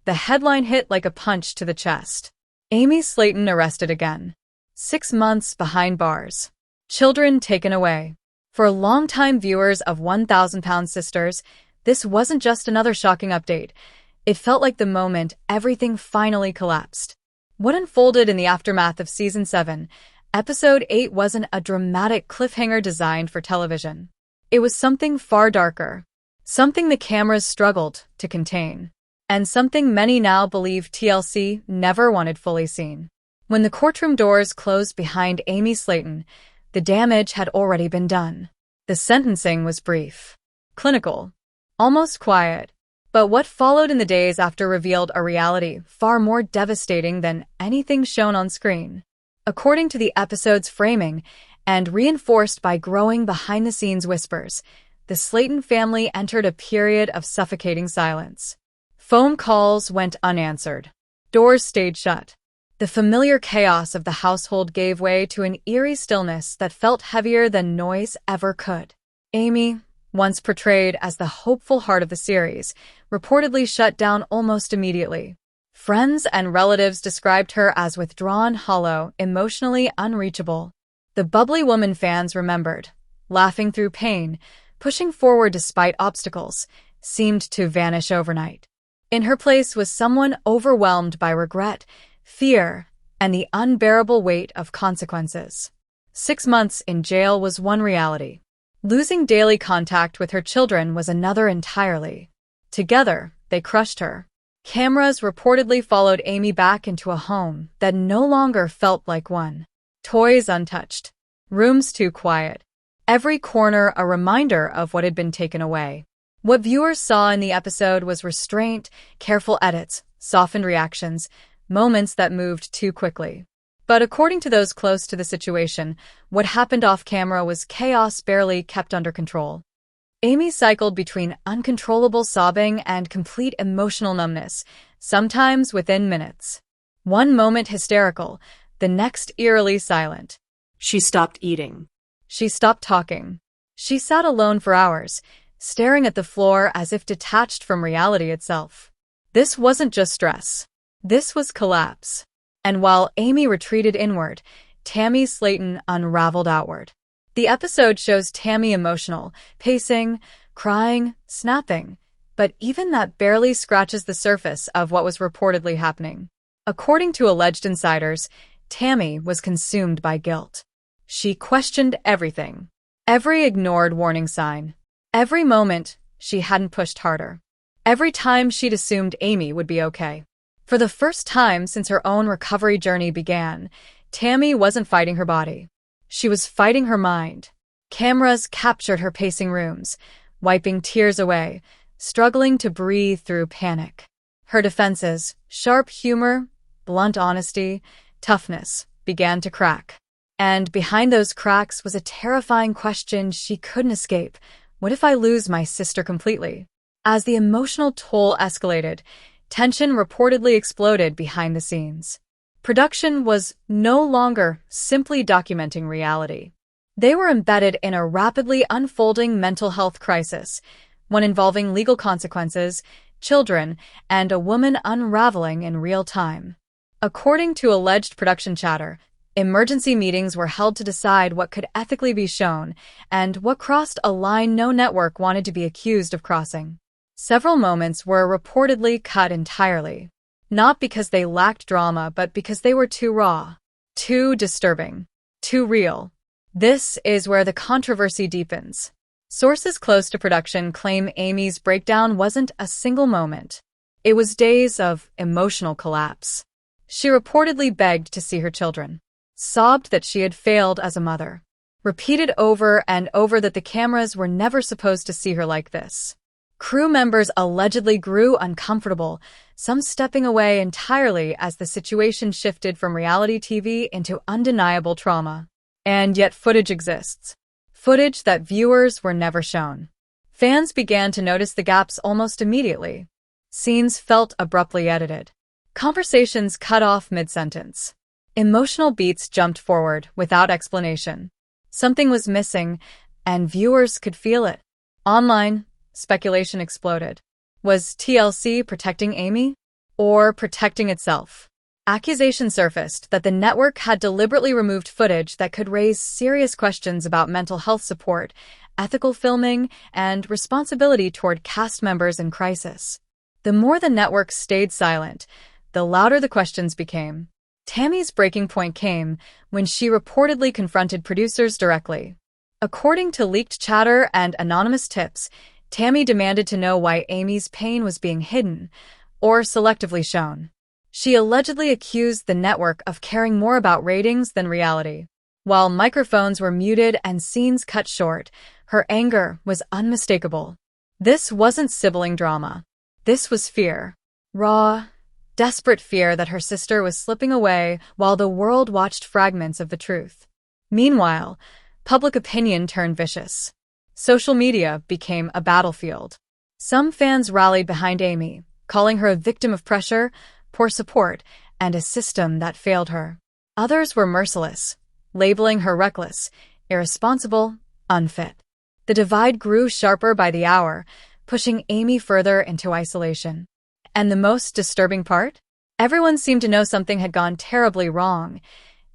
The headline hit like a punch to the chest. Amy Slaton arrested again. 6 months behind bars. Children taken away. For longtime viewers of 1,000-Pound Sisters, this wasn't just another shocking update. It felt like the moment everything finally collapsed. What unfolded in the aftermath of Season 7, Episode 8 wasn't a dramatic cliffhanger designed for television. It was something far darker. Something the cameras struggled to contain. And something many now believe TLC never wanted fully seen. When the courtroom doors closed behind Amy Slaton, the damage had already been done. The sentencing was brief, clinical, almost quiet. But what followed in the days after revealed a reality far more devastating than anything shown on screen. According to the episode's framing, and reinforced by growing behind-the-scenes whispers, the Slaton family entered a period of suffocating silence. Phone calls went unanswered. Doors stayed shut. The familiar chaos of the household gave way to an eerie stillness that felt heavier than noise ever could. Amy, once portrayed as the hopeful heart of the series, reportedly shut down almost immediately. Friends and relatives described her as withdrawn, hollow, emotionally unreachable. The bubbly woman fans remembered, laughing through pain, pushing forward despite obstacles, seemed to vanish overnight. In her place was someone overwhelmed by regret, fear, and the unbearable weight of consequences. 6 months in jail was one reality. Losing daily contact with her children was another entirely. Together, they crushed her. Cameras reportedly followed Amy back into a home that no longer felt like one. Toys untouched. Rooms too quiet. Every corner a reminder of what had been taken away. What viewers saw in the episode was restraint, careful edits, softened reactions, moments that moved too quickly. But according to those close to the situation, what happened off-camera was chaos barely kept under control. Amy cycled between uncontrollable sobbing and complete emotional numbness, sometimes within minutes. One moment hysterical, the next eerily silent. She stopped eating. She stopped talking. She sat alone for hours, staring at the floor as if detached from reality itself. This wasn't just stress. This was collapse. And while Amy retreated inward, Tammy Slaton unraveled outward. The episode shows Tammy emotional, pacing, crying, snapping, but even that barely scratches the surface of what was reportedly happening. According to alleged insiders, Tammy was consumed by guilt. She questioned everything, every ignored warning sign, every moment she hadn't pushed harder, every time she'd assumed Amy would be okay. For the first time since her own recovery journey began, Tammy wasn't fighting her body. She was fighting her mind. Cameras captured her pacing rooms, wiping tears away, struggling to breathe through panic. Her defenses, sharp humor, blunt honesty, toughness, began to crack. And behind those cracks was a terrifying question she couldn't escape. What if I lose my sister completely? As the emotional toll escalated, tension reportedly exploded behind the scenes. Production was no longer simply documenting reality. They were embedded in a rapidly unfolding mental health crisis, one involving legal consequences, children, and a woman unraveling in real time. According to alleged production chatter, emergency meetings were held to decide what could ethically be shown and what crossed a line no network wanted to be accused of crossing. Several moments were reportedly cut entirely. Not because they lacked drama, but because they were too raw, too disturbing, too real. This is where the controversy deepens. Sources close to production claim Amy's breakdown wasn't a single moment. It was days of emotional collapse. She reportedly begged to see her children, sobbed that she had failed as a mother, repeated over and over that the cameras were never supposed to see her like this. Crew members allegedly grew uncomfortable, some stepping away entirely as the situation shifted from reality TV into undeniable trauma. And yet footage exists. Footage that viewers were never shown. Fans began to notice the gaps almost immediately. Scenes felt abruptly edited. Conversations cut off mid-sentence. Emotional beats jumped forward without explanation. Something was missing, and viewers could feel it. Online, speculation exploded. Was TLC protecting Amy? or protecting itself. Accusations surfaced that the network had deliberately removed footage that could raise serious questions about mental health support, ethical filming, and responsibility toward cast members in crisis. The more the network stayed silent, the louder the questions became. Tammy's breaking point came when she reportedly confronted producers directly. According to leaked chatter and anonymous tips, Tammy demanded to know why Amy's pain was being hidden or selectively shown. She allegedly accused the network of caring more about ratings than reality. While microphones were muted and scenes cut short, her anger was unmistakable. This wasn't sibling drama. This was fear. Raw, desperate fear that her sister was slipping away while the world watched fragments of the truth. Meanwhile, public opinion turned vicious. Social media became a battlefield. Some fans rallied behind Amy, calling her a victim of pressure, poor support, and a system that failed her. Others were merciless, labeling her reckless, irresponsible, unfit. The divide grew sharper by the hour, pushing Amy further into isolation. And the most disturbing part? Everyone seemed to know something had gone terribly wrong.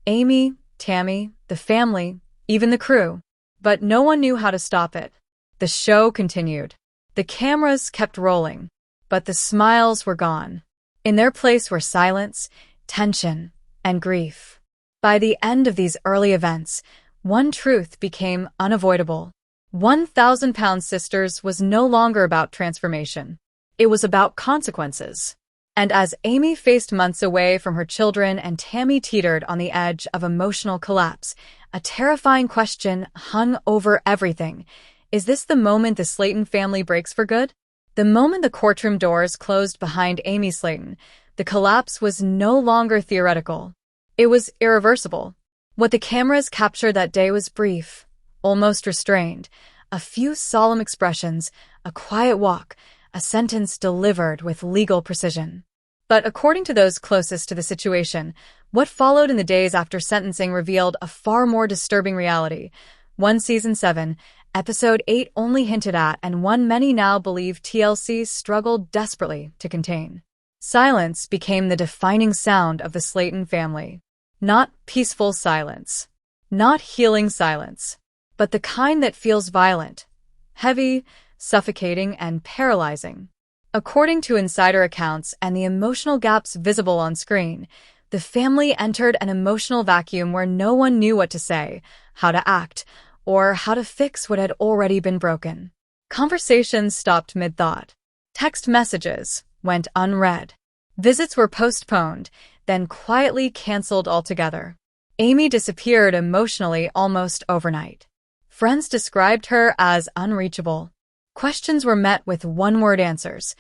Amy, Tammy, the family, even the crew. But no one knew how to stop it. The show continued. The cameras kept rolling, but the smiles were gone. In their place were silence, tension, and grief. By the end of these early events, one truth became unavoidable. 1,000-Pound Sisters was no longer about transformation. It was about consequences. And as Amy faced months away from her children and Tammy teetered on the edge of emotional collapse, a terrifying question hung over everything. Is this the moment the Slaton family breaks for good? The moment the courtroom doors closed behind Amy Slaton, the collapse was no longer theoretical. It was irreversible. What the cameras captured that day was brief, almost restrained. A few solemn expressions, a quiet walk, a sentence delivered with legal precision. But according to those closest to the situation, what followed in the days after sentencing revealed a far more disturbing reality. One Season 7, Episode 8 only hinted at, and one many now believe TLC struggled desperately to contain. Silence became the defining sound of the Slaton family. Not peaceful silence. Not healing silence. But the kind that feels violent, heavy, suffocating, and paralyzing. According to insider accounts and the emotional gaps visible on screen, the family entered an emotional vacuum where no one knew what to say, how to act, or how to fix what had already been broken. Conversations stopped mid-thought. Text messages went unread. Visits were postponed, then quietly canceled altogether. Amy disappeared emotionally almost overnight. Friends described her as unreachable. Questions were met with one-word answers,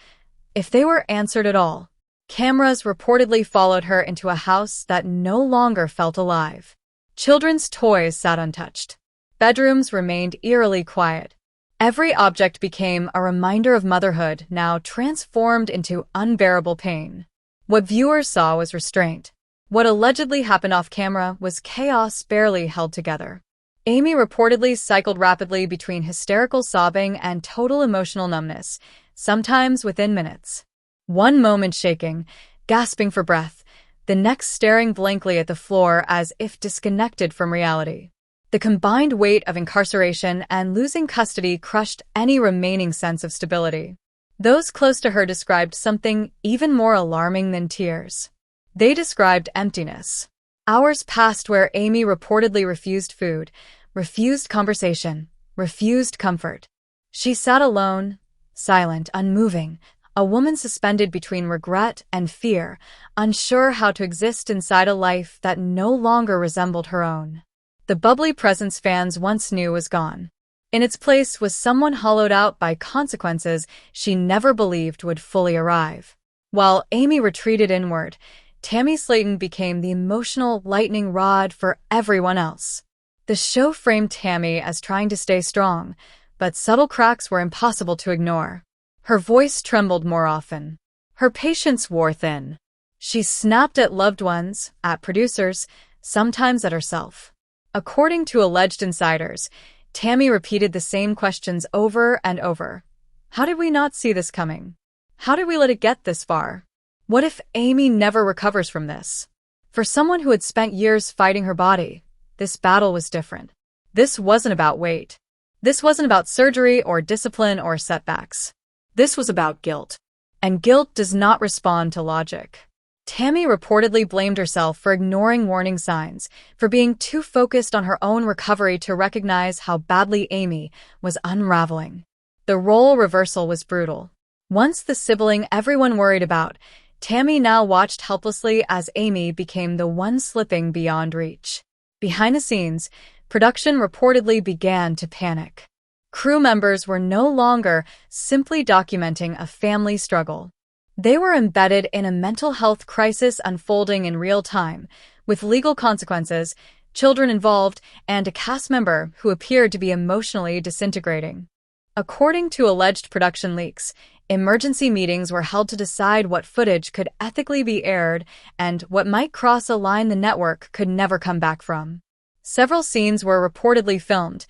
if they were answered at all. Cameras reportedly followed her into a house that no longer felt alive. Children's toys sat untouched. Bedrooms remained eerily quiet. Every object became a reminder of motherhood, now transformed into unbearable pain. What viewers saw was restraint. What allegedly happened off-camera was chaos barely held together. Amy reportedly cycled rapidly between hysterical sobbing and total emotional numbness, sometimes within minutes. One moment shaking, gasping for breath, the next staring blankly at the floor as if disconnected from reality. The combined weight of incarceration and losing custody crushed any remaining sense of stability. Those close to her described something even more alarming than tears. They described emptiness. Hours passed where Amy reportedly refused food, refused conversation, refused comfort. She sat alone, silent, unmoving, a woman suspended between regret and fear, unsure how to exist inside a life that no longer resembled her own. The bubbly presence fans once knew was gone. In its place was someone hollowed out by consequences she never believed would fully arrive. While Amy retreated inward, Tammy Slaton became the emotional lightning rod for everyone else. The show framed Tammy as trying to stay strong, but subtle cracks were impossible to ignore. Her voice trembled more often. Her patience wore thin. She snapped at loved ones, at producers, sometimes at herself. According to alleged insiders, Tammy repeated the same questions over and over. How did we not see this coming? How did we let it get this far? What if Amy never recovers from this? For someone who had spent years fighting her body, this battle was different. This wasn't about weight. This wasn't about surgery or discipline or setbacks. This was about guilt. And guilt does not respond to logic. Tammy reportedly blamed herself for ignoring warning signs, for being too focused on her own recovery to recognize how badly Amy was unraveling. The role reversal was brutal. Once the sibling everyone worried about, Tammy now watched helplessly as Amy became the one slipping beyond reach. Behind the scenes, production reportedly began to panic. Crew members were no longer simply documenting a family struggle. They were embedded in a mental health crisis unfolding in real time, with legal consequences, children involved, and a cast member who appeared to be emotionally disintegrating. According to alleged production leaks, emergency meetings were held to decide what footage could ethically be aired and what might cross a line the network could never come back from. Several scenes were reportedly filmed,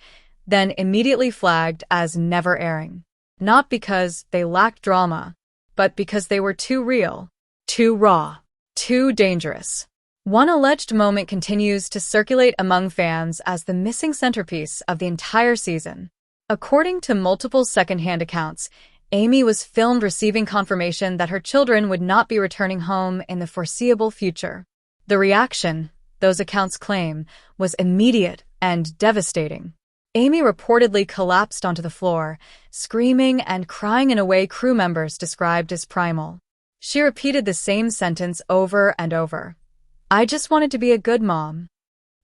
then immediately flagged as never airing. Not because they lacked drama, but because they were too real, too raw, too dangerous. One alleged moment continues to circulate among fans as the missing centerpiece of the entire season. According to multiple secondhand accounts, Amy was filmed receiving confirmation that her children would not be returning home in the foreseeable future. The reaction, those accounts claim, was immediate and devastating. Amy reportedly collapsed onto the floor, screaming and crying in a way crew members described as primal. She repeated the same sentence over and over. "I just wanted to be a good mom."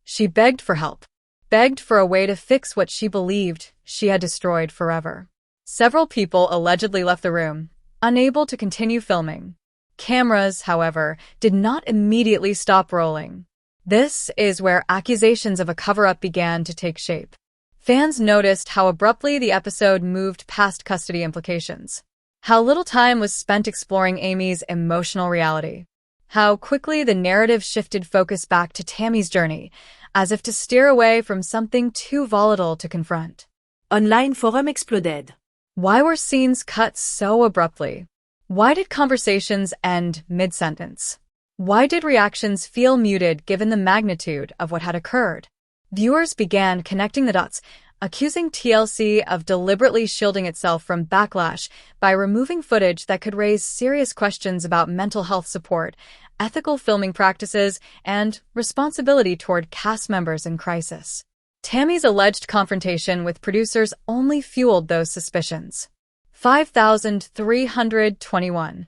She begged for help, begged for a way to fix what she believed she had destroyed forever. Several people allegedly left the room, unable to continue filming. Cameras, however, did not immediately stop rolling. This is where accusations of a cover-up began to take shape. Fans noticed how abruptly the episode moved past custody implications, how little time was spent exploring Amy's emotional reality, how quickly the narrative shifted focus back to Tammy's journey, as if to steer away from something too volatile to confront. Online forum exploded. Why were scenes cut so abruptly? Why did conversations end mid-sentence? Why did reactions feel muted given the magnitude of what had occurred? Viewers began connecting the dots, accusing TLC of deliberately shielding itself from backlash by removing footage that could raise serious questions about mental health support, ethical filming practices, and responsibility toward cast members in crisis. Tammy's alleged confrontation with producers only fueled those suspicions. 5,321.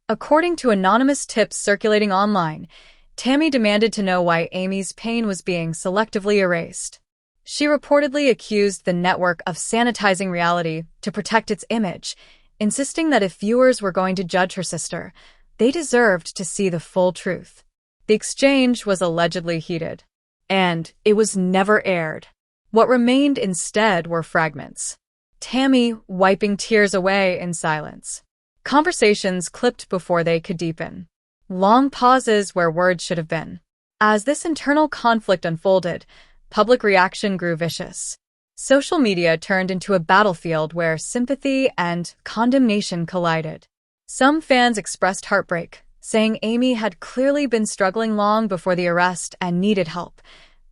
According to anonymous tips circulating online, Tammy demanded to know why Amy's pain was being selectively erased. She reportedly accused the network of sanitizing reality to protect its image, insisting that if viewers were going to judge her sister, they deserved to see the full truth. The exchange was allegedly heated, and it was never aired. What remained instead were fragments. Tammy wiping tears away in silence. Conversations clipped before they could deepen. Long pauses where words should have been. As this internal conflict unfolded, public reaction grew vicious. Social media turned into a battlefield where sympathy and condemnation collided. Some fans expressed heartbreak, saying Amy had clearly been struggling long before the arrest and needed help,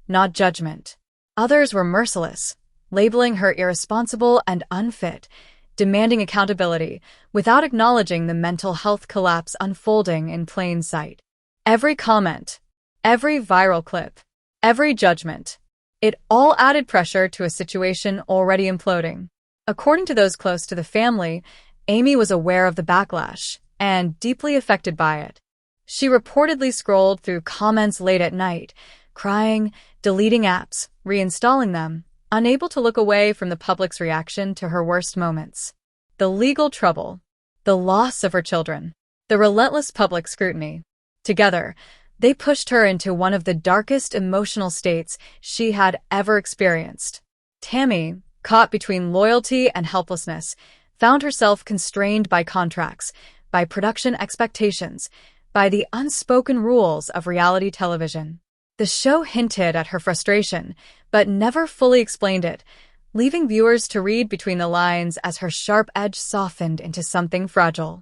not judgment. Others were merciless, labeling her irresponsible and unfit, demanding accountability without acknowledging the mental health collapse unfolding in plain sight. Every comment, every viral clip, every judgment, it all added pressure to a situation already imploding. According to those close to the family, Amy was aware of the backlash and deeply affected by it. She reportedly scrolled through comments late at night, crying, deleting apps, reinstalling them, unable to look away from the public's reaction to her worst moments. The legal trouble, the loss of her children, the relentless public scrutiny. Together, they pushed her into one of the darkest emotional states she had ever experienced. Tammy, caught between loyalty and helplessness, found herself constrained by contracts, by production expectations, by the unspoken rules of reality television. The show hinted at her frustration, but never fully explained it, leaving viewers to read between the lines as her sharp edge softened into something fragile.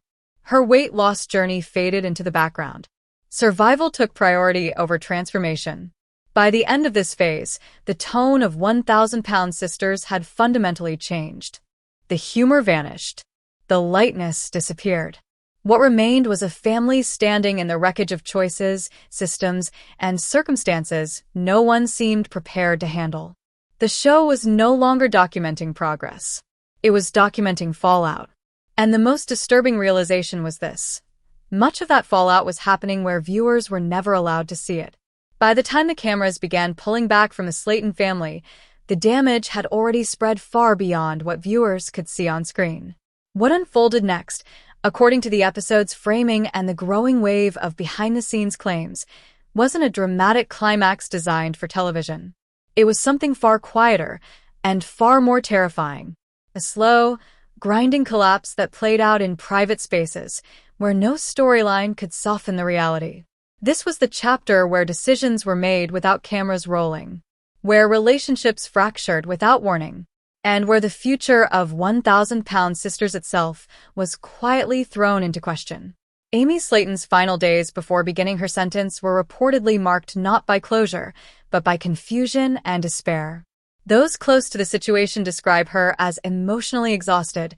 Her weight loss journey faded into the background. Survival took priority over transformation. By the end of this phase, the tone of 1,000-pound sisters had fundamentally changed. The humor vanished. The lightness disappeared. What remained was a family standing in the wreckage of choices, systems, and circumstances no one seemed prepared to handle. The show was no longer documenting progress. It was documenting fallout. And the most disturbing realization was this: much of that fallout was happening where viewers were never allowed to see it. By the time the cameras began pulling back from the Slaton family, the damage had already spread far beyond what viewers could see on screen. What unfolded next, according to the episode's framing and the growing wave of behind-the-scenes claims, wasn't a dramatic climax designed for television. It was something far quieter and far more terrifying. A slow, grinding collapse that played out in private spaces, where no storyline could soften the reality. This was the chapter where decisions were made without cameras rolling, where relationships fractured without warning, and where the future of 1,000-pound sisters itself was quietly thrown into question. Amy Slaton's final days before beginning her sentence were reportedly marked not by closure, but by confusion and despair. Those close to the situation describe her as emotionally exhausted,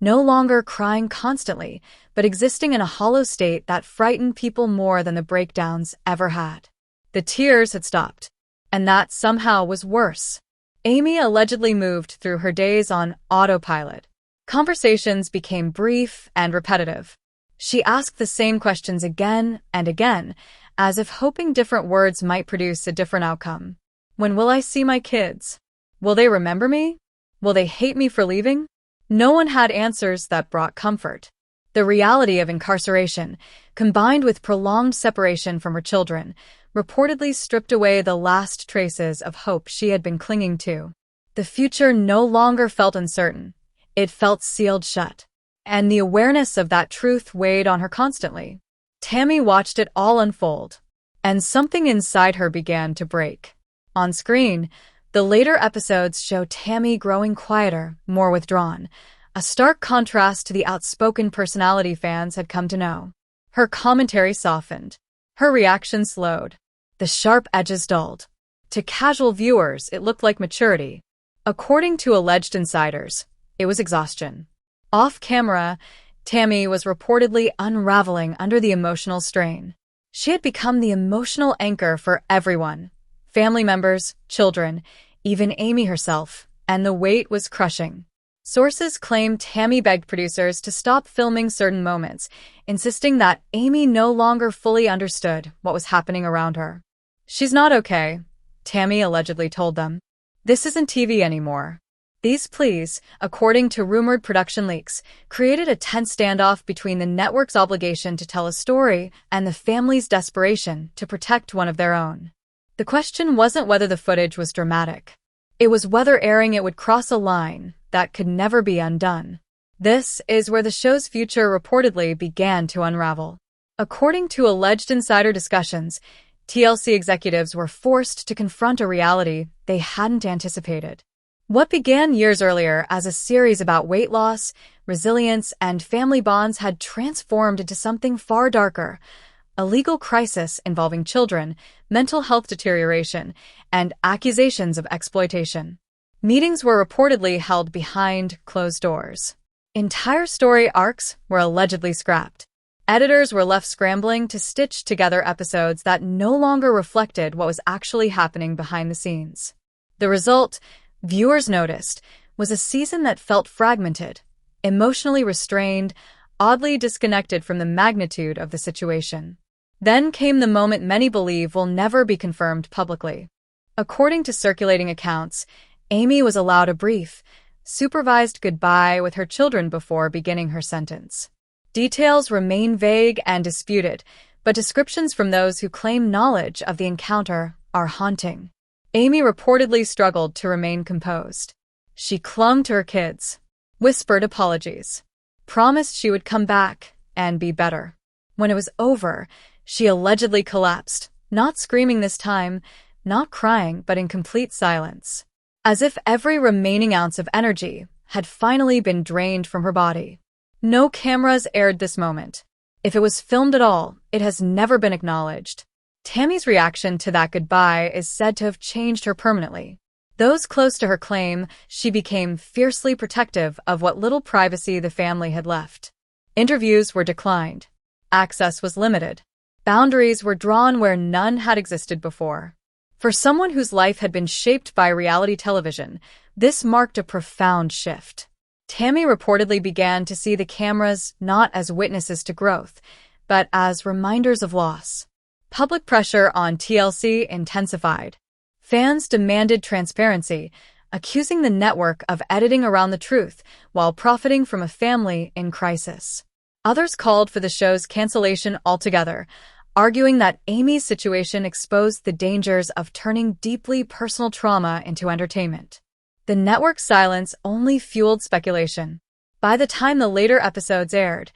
no longer crying constantly, but existing in a hollow state that frightened people more than the breakdowns ever had. The tears had stopped, and that somehow was worse. Amy allegedly moved through her days on autopilot. Conversations became brief and repetitive. She asked the same questions again and again, as if hoping different words might produce a different outcome. When will I see my kids? Will they remember me? Will they hate me for leaving? No one had answers that brought comfort. The reality of incarceration, combined with prolonged separation from her children, reportedly stripped away the last traces of hope she had been clinging to. The future no longer felt uncertain. It felt sealed shut. And the awareness of that truth weighed on her constantly. Tammy watched it all unfold, and something inside her began to break. On screen, the later episodes show Tammy growing quieter, more withdrawn, a stark contrast to the outspoken personality fans had come to know. Her commentary softened. Her reaction slowed. The sharp edges dulled. To casual viewers, it looked like maturity. According to alleged insiders, it was exhaustion. Off-camera, Tammy was reportedly unraveling under the emotional strain. She had become the emotional anchor for everyone. Family members, children, even Amy herself, and the weight was crushing. Sources claim Tammy begged producers to stop filming certain moments, insisting that Amy no longer fully understood what was happening around her. "She's not okay," Tammy allegedly told them. "This isn't TV anymore." These pleas, according to rumored production leaks, created a tense standoff between the network's obligation to tell a story and the family's desperation to protect one of their own. The question wasn't whether the footage was dramatic. It was whether airing it would cross a line that could never be undone. This is where the show's future reportedly began to unravel. According to alleged insider discussions, TLC executives were forced to confront a reality they hadn't anticipated. What began years earlier as a series about weight loss, resilience, and family bonds had transformed into something far darker: a legal crisis involving children, mental health deterioration, and accusations of exploitation. Meetings were reportedly held behind closed doors. Entire story arcs were allegedly scrapped. Editors were left scrambling to stitch together episodes that no longer reflected what was actually happening behind the scenes. The result, viewers noticed, was a season that felt fragmented, emotionally restrained, oddly disconnected from the magnitude of the situation. Then came the moment many believe will never be confirmed publicly. According to circulating accounts, Amy was allowed a brief, supervised goodbye with her children before beginning her sentence. Details remain vague and disputed, but descriptions from those who claim knowledge of the encounter are haunting. Amy reportedly struggled to remain composed. She clung to her kids, whispered apologies, promised she would come back and be better. When it was over, she allegedly collapsed, not screaming this time, not crying, but in complete silence, as if every remaining ounce of energy had finally been drained from her body. No cameras aired this moment. If it was filmed at all, it has never been acknowledged. Tammy's reaction to that goodbye is said to have changed her permanently. Those close to her claim she became fiercely protective of what little privacy the family had left. Interviews were declined. Access was limited. Boundaries were drawn where none had existed before. For someone whose life had been shaped by reality television, this marked a profound shift. Tammy reportedly began to see the cameras not as witnesses to growth, but as reminders of loss. Public pressure on TLC intensified. Fans demanded transparency, accusing the network of editing around the truth while profiting from a family in crisis. Others called for the show's cancellation altogether, arguing that Amy's situation exposed the dangers of turning deeply personal trauma into entertainment. The network's silence only fueled speculation. By the time the later episodes aired,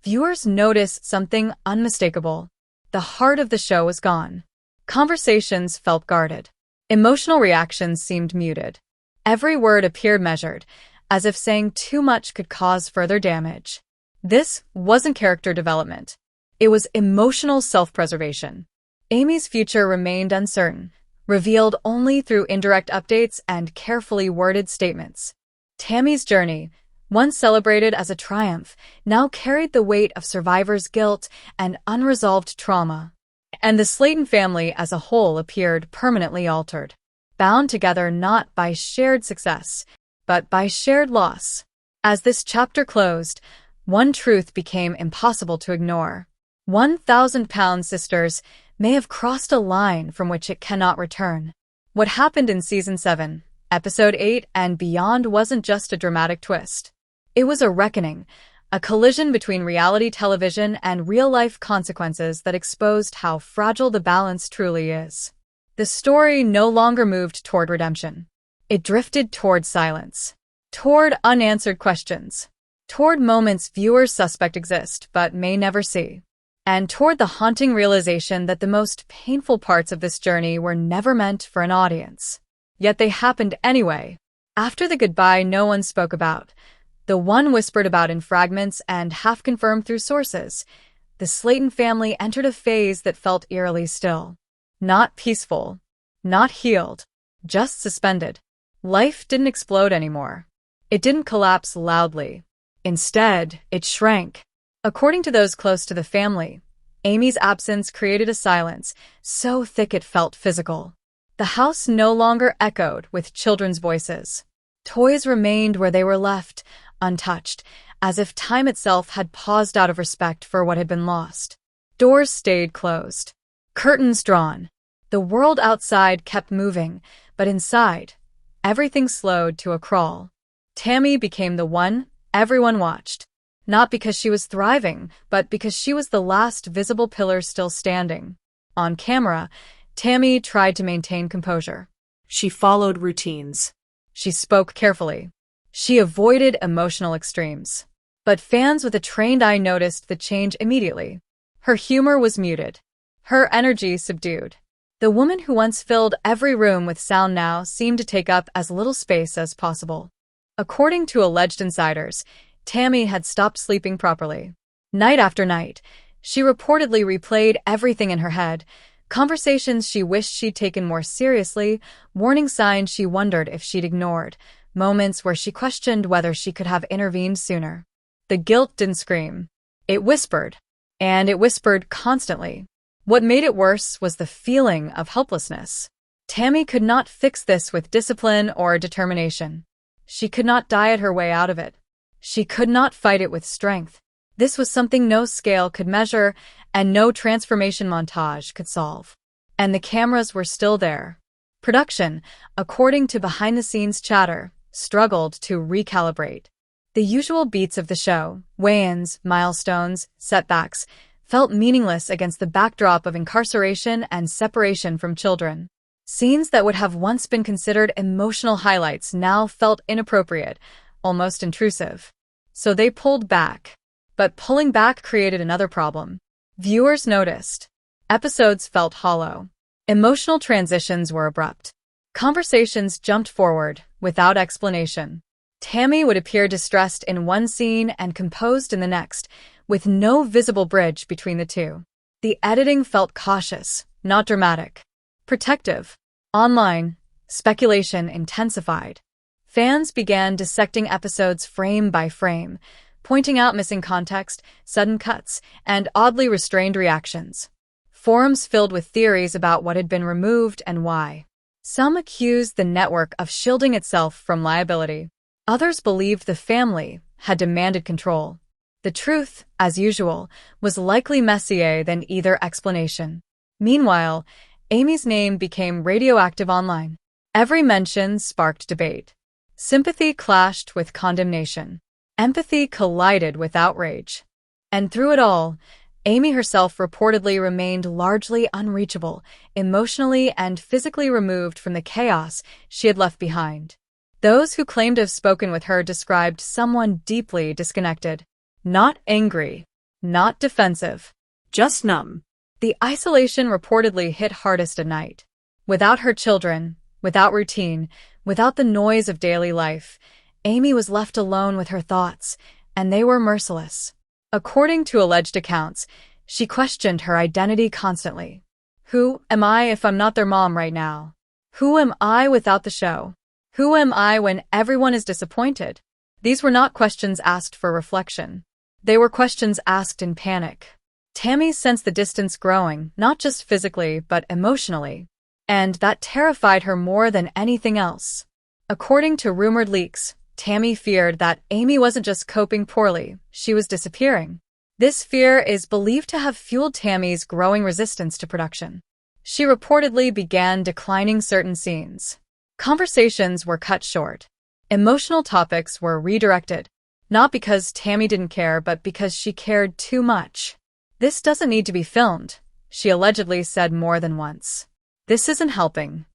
viewers noticed something unmistakable. The heart of the show was gone. Conversations felt guarded. Emotional reactions seemed muted. Every word appeared measured, as if saying too much could cause further damage. This wasn't character development. It was emotional self-preservation. Amy's future remained uncertain, revealed only through indirect updates and carefully worded statements. Tammy's journey, once celebrated as a triumph, now carried the weight of survivors' guilt and unresolved trauma. And the Slaton family as a whole appeared permanently altered, bound together not by shared success, but by shared loss. As this chapter closed, one truth became impossible to ignore. 1,000-pound sisters may have crossed a line from which it cannot return. What happened in Season 7, Episode 8 and beyond wasn't just a dramatic twist. It was a reckoning, a collision between reality television and real-life consequences that exposed how fragile the balance truly is. The story no longer moved toward redemption. It drifted toward silence, toward unanswered questions, toward moments viewers suspect exist but may never see, and toward the haunting realization that the most painful parts of this journey were never meant for an audience. Yet they happened anyway. After the goodbye no one spoke about, the one whispered about in fragments and half-confirmed through sources, the Slaton family entered a phase that felt eerily still. Not peaceful, not healed, just suspended. Life didn't explode anymore. It didn't collapse loudly. Instead, it shrank. According to those close to the family, Amy's absence created a silence so thick it felt physical. The house no longer echoed with children's voices. Toys remained where they were left, untouched, as if time itself had paused out of respect for what had been lost. Doors stayed closed. Curtains drawn. The world outside kept moving, but inside, everything slowed to a crawl. Tammy became the one everyone watched. Not because she was thriving, but because she was the last visible pillar still standing. On camera, Tammy tried to maintain composure. She followed routines. She spoke carefully. She avoided emotional extremes. But fans with a trained eye noticed the change immediately. Her humor was muted. Her energy subdued. The woman who once filled every room with sound now seemed to take up as little space as possible. According to alleged insiders, Tammy had stopped sleeping properly. Night after night, she reportedly replayed everything in her head, conversations she wished she'd taken more seriously, warning signs she wondered if she'd ignored, moments where she questioned whether she could have intervened sooner. The guilt didn't scream. It whispered. And it whispered constantly. What made it worse was the feeling of helplessness. Tammy could not fix this with discipline or determination. She could not diet her way out of it. She could not fight it with strength. This was something no scale could measure and no transformation montage could solve. And the cameras were still there. Production, according to behind-the-scenes chatter, struggled to recalibrate. The usual beats of the show, weigh-ins, milestones, setbacks, felt meaningless against the backdrop of incarceration and separation from children. Scenes that would have once been considered emotional highlights now felt inappropriate, almost intrusive. So they pulled back. But pulling back created another problem. Viewers noticed. Episodes felt hollow. Emotional transitions were abrupt. Conversations jumped forward, without explanation. Tammy would appear distressed in one scene and composed in the next, with no visible bridge between the two. The editing felt cautious, not dramatic. Protective. Online, speculation intensified. Fans began dissecting episodes frame by frame, pointing out missing context, sudden cuts, and oddly restrained reactions. Forums filled with theories about what had been removed and why. Some accused the network of shielding itself from liability. Others believed the family had demanded control. The truth, as usual, was likely messier than either explanation. Meanwhile, Amy's name became radioactive online. Every mention sparked debate. Sympathy clashed with condemnation. Empathy collided with outrage. And through it all, Amy herself reportedly remained largely unreachable, emotionally and physically removed from the chaos she had left behind. Those who claimed to have spoken with her described someone deeply disconnected. Not angry, not defensive, Just numb. the isolation reportedly hit hardest at night. Without her children, without routine, without the noise of daily life, Amy was left alone with her thoughts, and they were merciless. According to alleged accounts, she questioned her identity constantly. Who am I if I'm not their mom right now? Who am I without the show? Who am I when everyone is disappointed? These were not questions asked for reflection. They were questions asked in panic. Tammy sensed the distance growing, not just physically, but emotionally. And that terrified her more than anything else. According to rumored leaks, Tammy feared that Amy wasn't just coping poorly, she was disappearing. This fear is believed to have fueled Tammy's growing resistance to production. She reportedly began declining certain scenes. Conversations were cut short. Emotional topics were redirected. Not because Tammy didn't care, but because she cared too much. This doesn't need to be filmed, she allegedly said more than once. This isn't helping.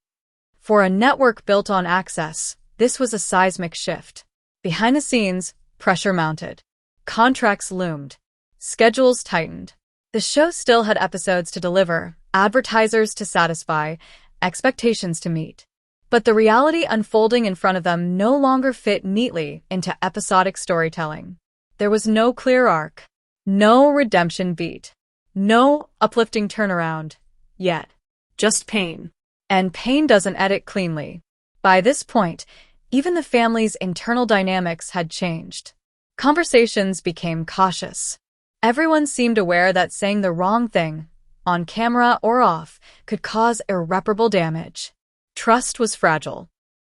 For a network built on access, this was a seismic shift. Behind the scenes, pressure mounted. Contracts loomed. Schedules tightened. The show still had episodes to deliver, advertisers to satisfy, expectations to meet. But the reality unfolding in front of them no longer fit neatly into episodic storytelling. There was no clear arc, no redemption beat, no uplifting turnaround, yet. Just pain. And pain doesn't edit cleanly. By this point, even the family's internal dynamics had changed. Conversations became cautious. Everyone seemed aware that saying the wrong thing, on camera or off, could cause irreparable damage. Trust was fragile.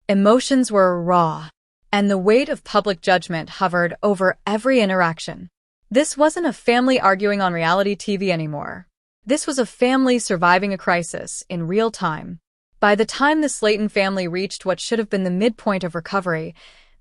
Emotions were raw, and the weight of public judgment hovered over every interaction. This wasn't a family arguing on reality TV anymore. This was a family surviving a crisis in real time. By the time the Slaton family reached what should have been the midpoint of recovery,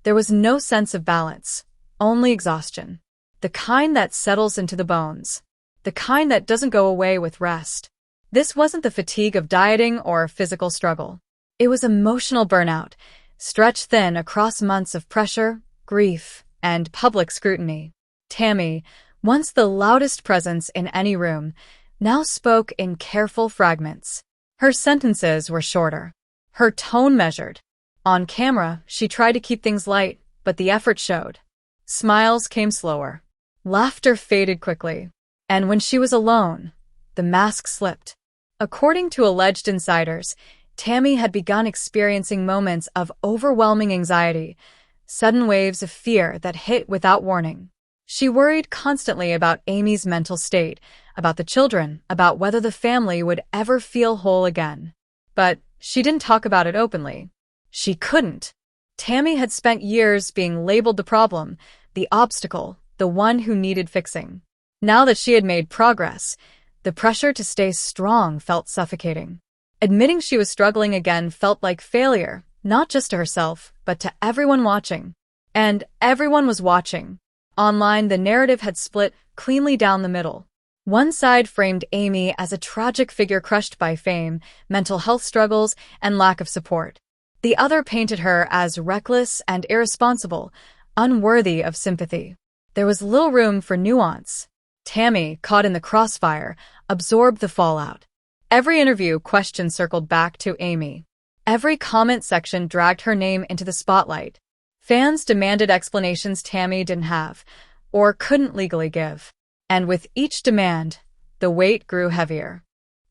there was no sense of balance, only exhaustion. The kind that settles into the bones. The kind that doesn't go away with rest. This wasn't the fatigue of dieting or physical struggle. It was emotional burnout, stretched thin across months of pressure, grief, and public scrutiny. Tammy, once the loudest presence in any room, now spoke in careful fragments. Her sentences were shorter. Her tone measured. On camera, she tried to keep things light, but the effort showed. Smiles came slower. Laughter faded quickly. And when she was alone, the mask slipped. According to alleged insiders, Tammy had begun experiencing moments of overwhelming anxiety, sudden waves of fear that hit without warning. She worried constantly about Amy's mental state, about the children, about whether the family would ever feel whole again. But she didn't talk about it openly. She couldn't. Tammy had spent years being labeled the problem, the obstacle, the one who needed fixing. Now that she had made progress, the pressure to stay strong felt suffocating. Admitting she was struggling again felt like failure, not just to herself, but to everyone watching. And everyone was watching. Online, the narrative had split cleanly down the middle. One side framed Amy as a tragic figure crushed by fame, mental health struggles, and lack of support. The other painted her as reckless and irresponsible, unworthy of sympathy. There was little room for nuance. Tammy, caught in the crossfire, absorbed the fallout. Every interview question circled back to Amy. Every comment section dragged her name into the spotlight. Fans demanded explanations Tammy didn't have, or couldn't legally give. And with each demand, the weight grew heavier.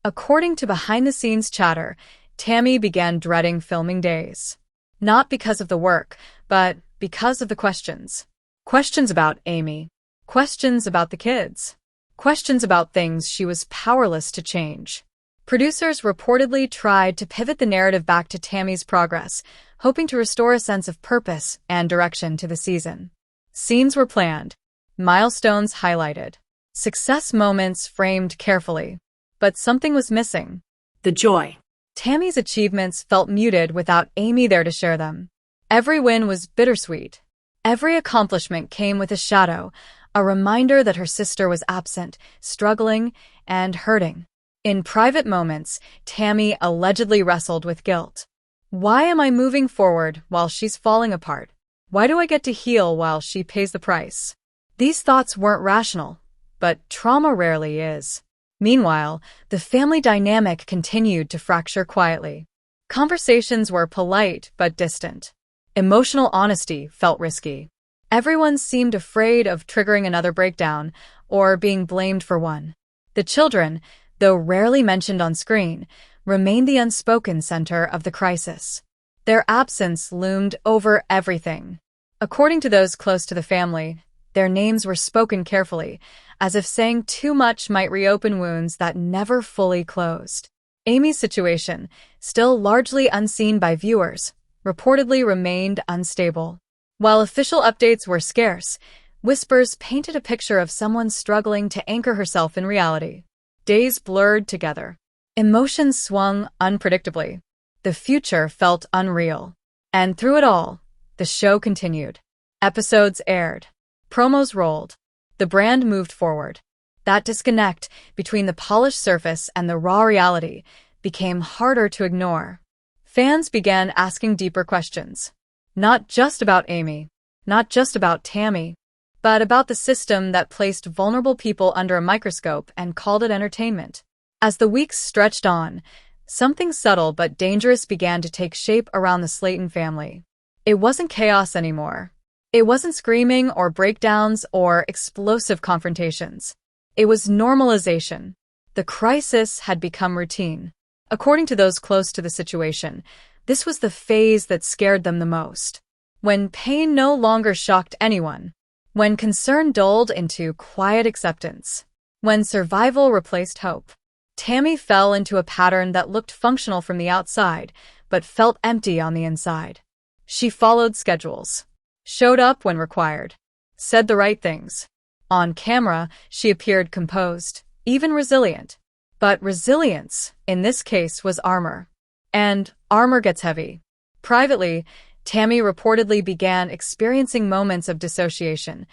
According to behind-the-scenes chatter, Tammy began dreading filming days. Not because of the work, but because of the questions. Questions about Amy. Questions about the kids. Questions about things she was powerless to change. Producers reportedly tried to pivot the narrative back to Tammy's progress, hoping to restore a sense of purpose and direction to the season. Scenes were planned, milestones highlighted, success moments framed carefully. But something was missing. The joy. Tammy's achievements felt muted without Amy there to share them. Every win was bittersweet. Every accomplishment came with a shadow, a reminder that her sister was absent, struggling, and hurting. In private moments, Tammy allegedly wrestled with guilt. Why am I moving forward while she's falling apart? Why do I get to heal while she pays the price? These thoughts weren't rational, but trauma rarely is. Meanwhile, the family dynamic continued to fracture quietly. Conversations were polite but distant. Emotional honesty felt risky. Everyone seemed afraid of triggering another breakdown or being blamed for one. The children, though rarely mentioned on screen, remained the unspoken center of the crisis. Their absence loomed over everything. According to those close to the family, their names were spoken carefully, as if saying too much might reopen wounds that never fully closed. Amy's situation, still largely unseen by viewers, reportedly remained unstable. While official updates were scarce, whispers painted a picture of someone struggling to anchor herself in reality. Days blurred together. Emotions swung unpredictably. The future felt unreal. And through it all, the show continued. Episodes aired. Promos rolled. The brand moved forward. That disconnect between the polished surface and the raw reality became harder to ignore. Fans began asking deeper questions. Not just about Amy, not just about Tammy, but about the system that placed vulnerable people under a microscope and called it entertainment. As the weeks stretched on, something subtle but dangerous began to take shape around the Slaton family. It wasn't chaos anymore. It wasn't screaming or breakdowns or explosive confrontations. It was normalization. The crisis had become routine. According to those close to the situation, this was the phase that scared them the most. When pain no longer shocked anyone. When concern dulled into quiet acceptance. When survival replaced hope. Tammy fell into a pattern that looked functional from the outside, but felt empty on the inside. She followed schedules. Showed up when required. Said the right things. On camera, she appeared composed, even resilient. But resilience, in this case, was armor. And armor gets heavy. Privately, Tammy reportedly began experiencing moments of dissociation,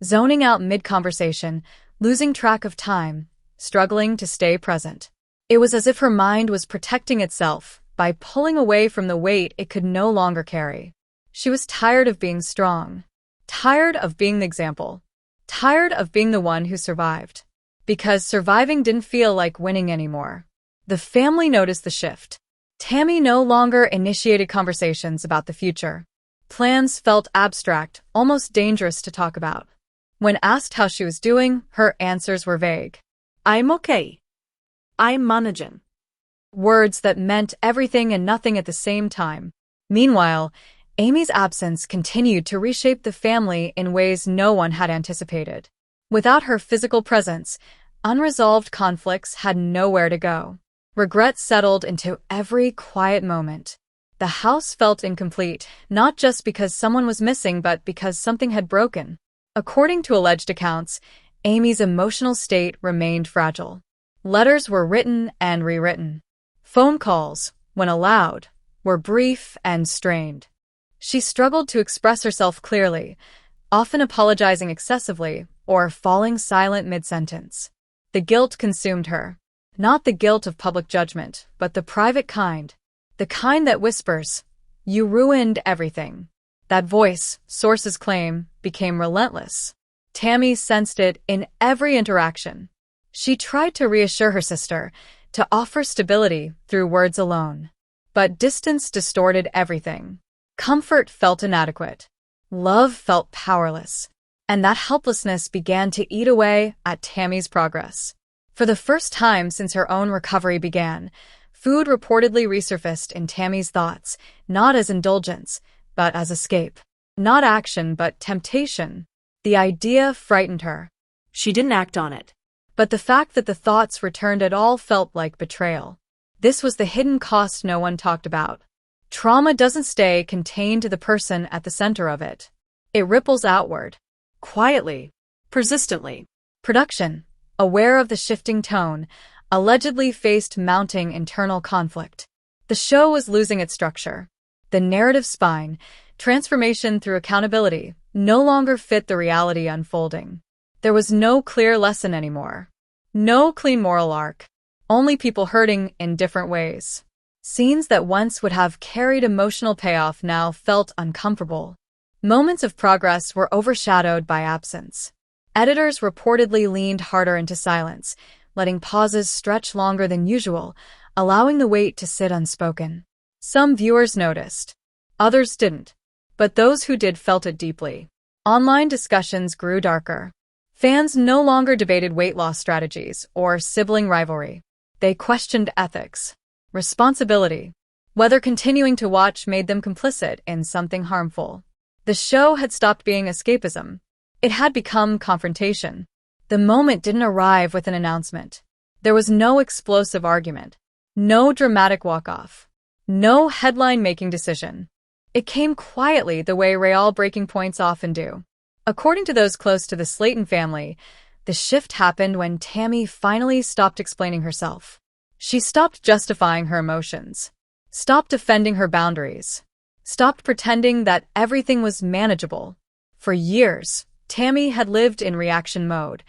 zoning out mid-conversation, losing track of time, struggling to stay present. It was as if her mind was protecting itself by pulling away from the weight it could no longer carry. She was tired of being strong, tired of being the example, tired of being the one who survived. Because surviving didn't feel like winning anymore. The family noticed the shift. Tammy no longer initiated conversations about the future. Plans felt abstract, almost dangerous to talk about. When asked how she was doing, her answers were vague. I'm okay. I'm managing. Words that meant everything and nothing at the same time. Meanwhile, Amy's absence continued to reshape the family in ways no one had anticipated. Without her physical presence, unresolved conflicts had nowhere to go. Regret settled into every quiet moment. The house felt incomplete, not just because someone was missing but because something had broken. According to alleged accounts, Amy's emotional state remained fragile. Letters were written and rewritten. Phone calls, when allowed, were brief and strained. She struggled to express herself clearly, often apologizing excessively or falling silent mid-sentence. The guilt consumed her. Not the guilt of public judgment, but the private kind. The kind that whispers, "You ruined everything." That voice, sources claim, became relentless. Tammy sensed it in every interaction. She tried to reassure her sister, to offer stability through words alone. But distance distorted everything. Comfort felt inadequate. Love felt powerless, and that helplessness began to eat away at Tammy's progress. For the first time since her own recovery began, food reportedly resurfaced in Tammy's thoughts, not as indulgence, but as escape. Not action, but temptation. The idea frightened her. She didn't act on it. But the fact that the thoughts returned at all felt like betrayal. This was the hidden cost no one talked about. Trauma doesn't stay contained to the person at the center of it. It ripples outward. Quietly. Persistently. Production, aware of the shifting tone, allegedly faced mounting internal conflict. The show was losing its structure. The narrative spine, transformation through accountability, no longer fit the reality unfolding. There was no clear lesson anymore. No clean moral arc. Only people hurting in different ways. Scenes that once would have carried emotional payoff now felt uncomfortable. Moments of progress were overshadowed by absence. Editors reportedly leaned harder into silence, letting pauses stretch longer than usual, allowing the weight to sit unspoken. Some viewers noticed. Others didn't. But those who did felt it deeply. Online discussions grew darker. Fans no longer debated weight loss strategies or sibling rivalry. They questioned ethics, responsibility, whether continuing to watch made them complicit in something harmful. The show had stopped being escapism. It had become confrontation. The moment didn't arrive with an announcement. There was no explosive argument, no dramatic walk-off, no headline-making decision. It came quietly the way real breaking points often do. According to those close to the Slaton family, the shift happened when Tammy finally stopped explaining herself. She stopped justifying her emotions, stopped defending her boundaries, stopped pretending that everything was manageable. For years, Tammy had lived in reaction mode,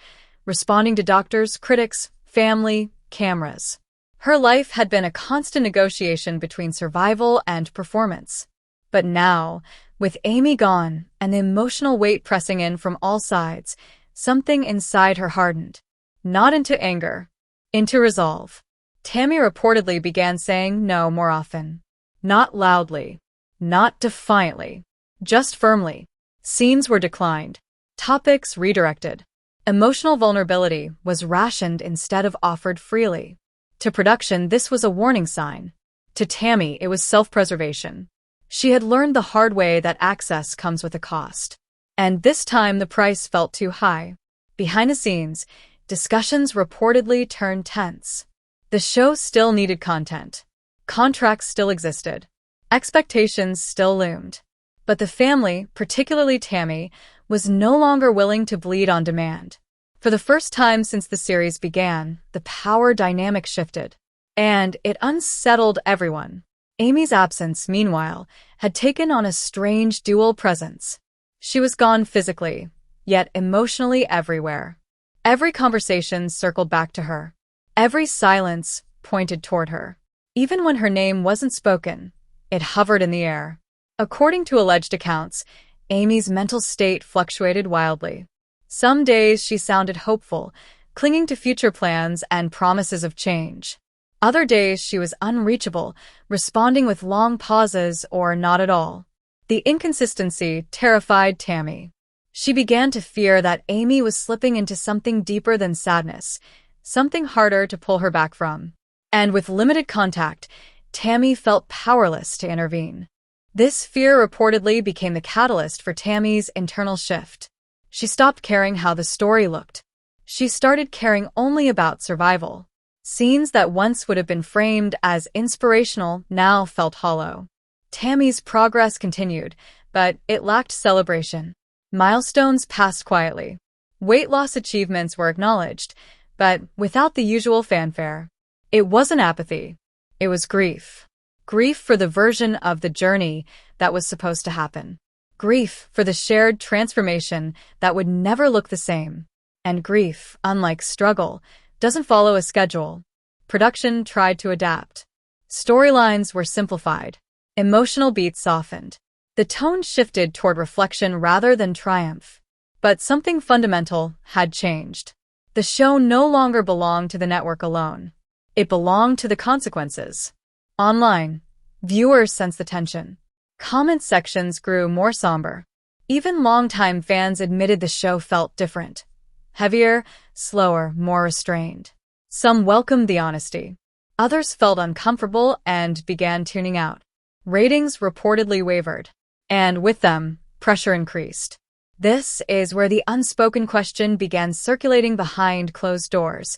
responding to doctors, critics, family, cameras. Her life had been a constant negotiation between survival and performance. But now, with Amy gone and the emotional weight pressing in from all sides, something inside her hardened. Not into anger, into resolve. Tammy reportedly began saying no more often. Not loudly. Not defiantly. Just firmly. Scenes were declined. Topics redirected. Emotional vulnerability was rationed instead of offered freely. To production, this was a warning sign. To Tammy, it was self-preservation. She had learned the hard way that access comes with a cost. And this time the price felt too high. Behind the scenes, discussions reportedly turned tense. The show still needed content. Contracts still existed. Expectations still loomed. But the family, particularly Tammy, was no longer willing to bleed on demand. For the first time since the series began, the power dynamic shifted. And it unsettled everyone. Amy's absence, meanwhile, had taken on a strange dual presence. She was gone physically, yet emotionally everywhere. Every conversation circled back to her. Every silence pointed toward her. Even when her name wasn't spoken, it hovered in the air. According to alleged accounts, Amy's mental state fluctuated wildly. Some days she sounded hopeful, clinging to future plans and promises of change. Other days she was unreachable, responding with long pauses or not at all. The inconsistency terrified Tammy. She began to fear that Amy was slipping into something deeper than sadness, something harder to pull her back from. And with limited contact, Tammy felt powerless to intervene. This fear reportedly became the catalyst for Tammy's internal shift. She stopped caring how the story looked. She started caring only about survival. Scenes that once would have been framed as inspirational now felt hollow. Tammy's progress continued, but it lacked celebration. Milestones passed quietly. Weight loss achievements were acknowledged, but without the usual fanfare. It wasn't apathy. It was grief. Grief for the version of the journey that was supposed to happen. Grief for the shared transformation that would never look the same. And grief, unlike struggle, doesn't follow a schedule. Production tried to adapt. Storylines were simplified. Emotional beats softened. The tone shifted toward reflection rather than triumph. But something fundamental had changed. The show no longer belonged to the network alone. It belonged to the consequences. Online, viewers sensed the tension. Comment sections grew more somber. Even longtime fans admitted the show felt different. Heavier, slower, more restrained. Some welcomed the honesty. Others felt uncomfortable and began tuning out. Ratings reportedly wavered. And with them, pressure increased. This is where the unspoken question began circulating behind closed doors.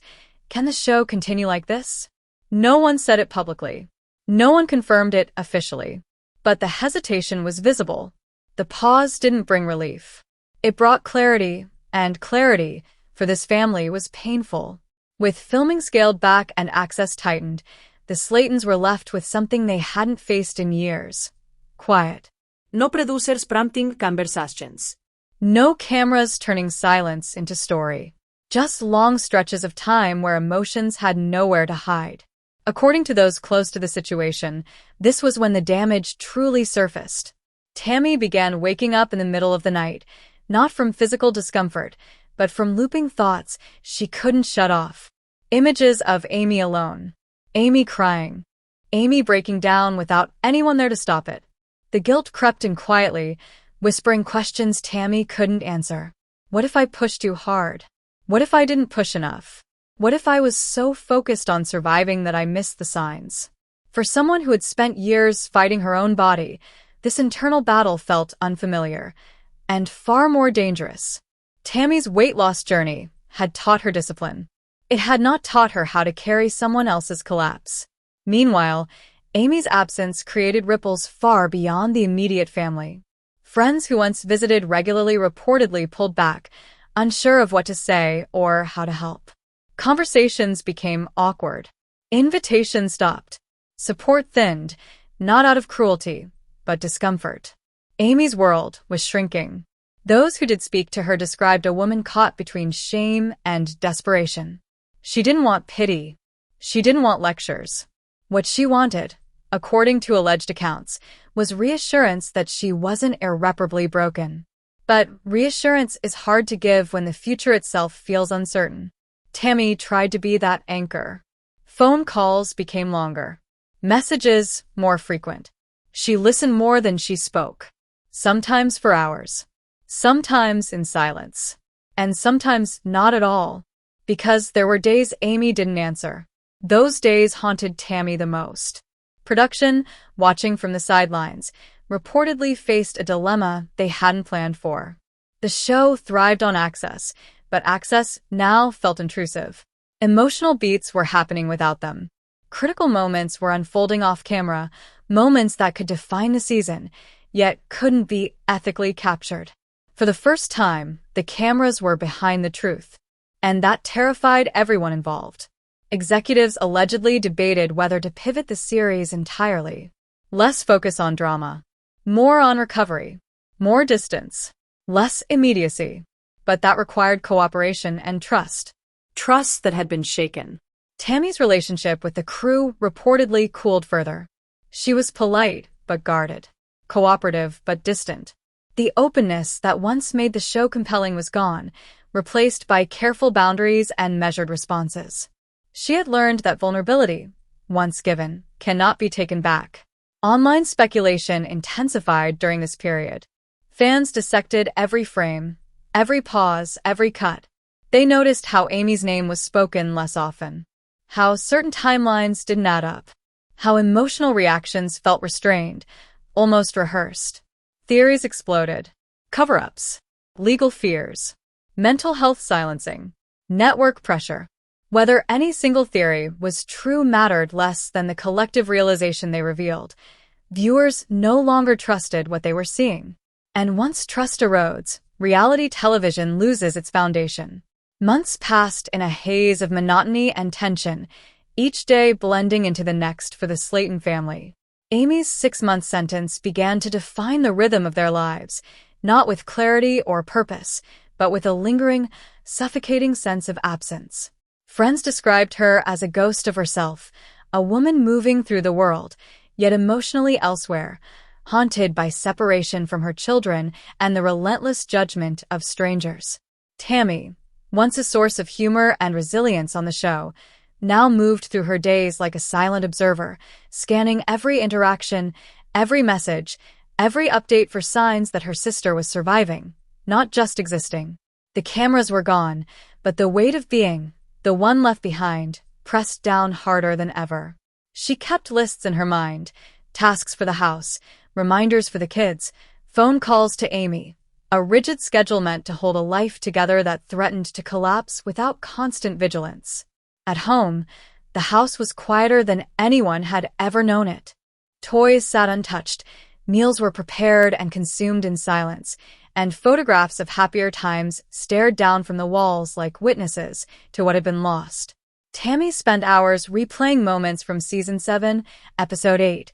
Can the show continue like this? No one said it publicly. No one confirmed it officially. But the hesitation was visible. The pause didn't bring relief. It brought clarity, and clarity, for this family, was painful. With filming scaled back and access tightened, the Slatons were left with something they hadn't faced in years. Quiet. No producers prompting conversations. No cameras turning silence into story. Just long stretches of time where emotions had nowhere to hide. According to those close to the situation, this was when the damage truly surfaced. Tammy began waking up in the middle of the night, not from physical discomfort, but from looping thoughts she couldn't shut off. Images of Amy alone. Amy crying. Amy breaking down without anyone there to stop it. The guilt crept in quietly, whispering questions Tammy couldn't answer. What if I pushed too hard? What if I didn't push enough? What if I was so focused on surviving that I missed the signs? For someone who had spent years fighting her own body, this internal battle felt unfamiliar and far more dangerous. Tammy's weight loss journey had taught her discipline. It had not taught her how to carry someone else's collapse. Meanwhile, Amy's absence created ripples far beyond the immediate family. Friends who once visited regularly reportedly pulled back, unsure of what to say or how to help. Conversations became awkward. Invitations stopped. Support thinned, not out of cruelty, but discomfort. Amy's world was shrinking. Those who did speak to her described a woman caught between shame and desperation. She didn't want pity. She didn't want lectures. What she wanted, according to alleged accounts, was reassurance that she wasn't irreparably broken. But reassurance is hard to give when the future itself feels uncertain. Tammy tried to be that anchor. Phone calls became longer. Messages more frequent. She listened more than she spoke. Sometimes for hours. Sometimes in silence. And sometimes not at all. Because there were days Amy didn't answer. Those days haunted Tammy the most. Production, watching from the sidelines, reportedly faced a dilemma they hadn't planned for. The show thrived on access, but access now felt intrusive. Emotional beats were happening without them. Critical moments were unfolding off camera, moments that could define the season, yet couldn't be ethically captured. For the first time, the cameras were behind the truth. And that terrified everyone involved. Executives allegedly debated whether to pivot the series entirely. Less focus on drama. More on recovery. More distance. Less immediacy. But that required cooperation and trust. Trust that had been shaken. Tammy's relationship with the crew reportedly cooled further. She was polite but guarded. Cooperative but distant. The openness that once made the show compelling was gone, replaced by careful boundaries and measured responses. She had learned that vulnerability, once given, cannot be taken back. Online speculation intensified during this period. Fans dissected every frame, every pause, every cut. They noticed how Amy's name was spoken less often. How certain timelines didn't add up. How emotional reactions felt restrained, almost rehearsed. Theories exploded. Cover-ups. Legal fears. Mental health silencing. Network pressure. Whether any single theory was true mattered less than the collective realization they revealed. Viewers no longer trusted what they were seeing. And once trust erodes, reality television loses its foundation. Months passed in a haze of monotony and tension, each day blending into the next for the Slaton family. Amy's 6-month sentence began to define the rhythm of their lives, not with clarity or purpose, but with a lingering, suffocating sense of absence. Friends described her as a ghost of herself, a woman moving through the world, yet emotionally elsewhere, haunted by separation from her children and the relentless judgment of strangers. Tammy, once a source of humor and resilience on the show, now moved through her days like a silent observer, scanning every interaction, every message, every update for signs that her sister was surviving, not just existing. The cameras were gone, but the weight of being, the one left behind, pressed down harder than ever. She kept lists in her mind, tasks for the house, reminders for the kids, phone calls to Amy, a rigid schedule meant to hold a life together that threatened to collapse without constant vigilance. At home, the house was quieter than anyone had ever known it. Toys sat untouched, meals were prepared and consumed in silence, and photographs of happier times stared down from the walls like witnesses to what had been lost. Tammy spent hours replaying moments from Season 7, Episode 8,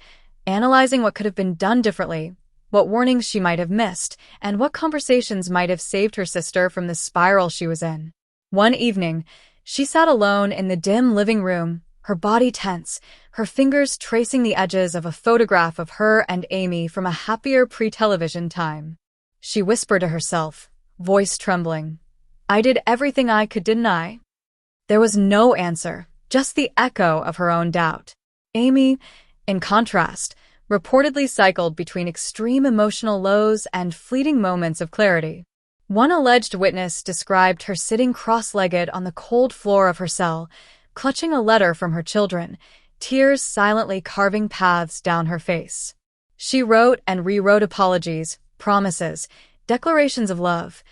analyzing what could have been done differently, what warnings she might have missed, and what conversations might have saved her sister from the spiral she was in. One evening, she sat alone in the dim living room, her body tense, her fingers tracing the edges of a photograph of her and Amy from a happier pre-television time. She whispered to herself, voice trembling, "I did everything I could, didn't I?" There was no answer, just the echo of her own doubt. Amy, in contrast, reportedly cycled between extreme emotional lows and fleeting moments of clarity. One alleged witness described her sitting cross-legged on the cold floor of her cell, clutching a letter from her children, tears silently carving paths down her face. She wrote and rewrote apologies, promises, declarations of love,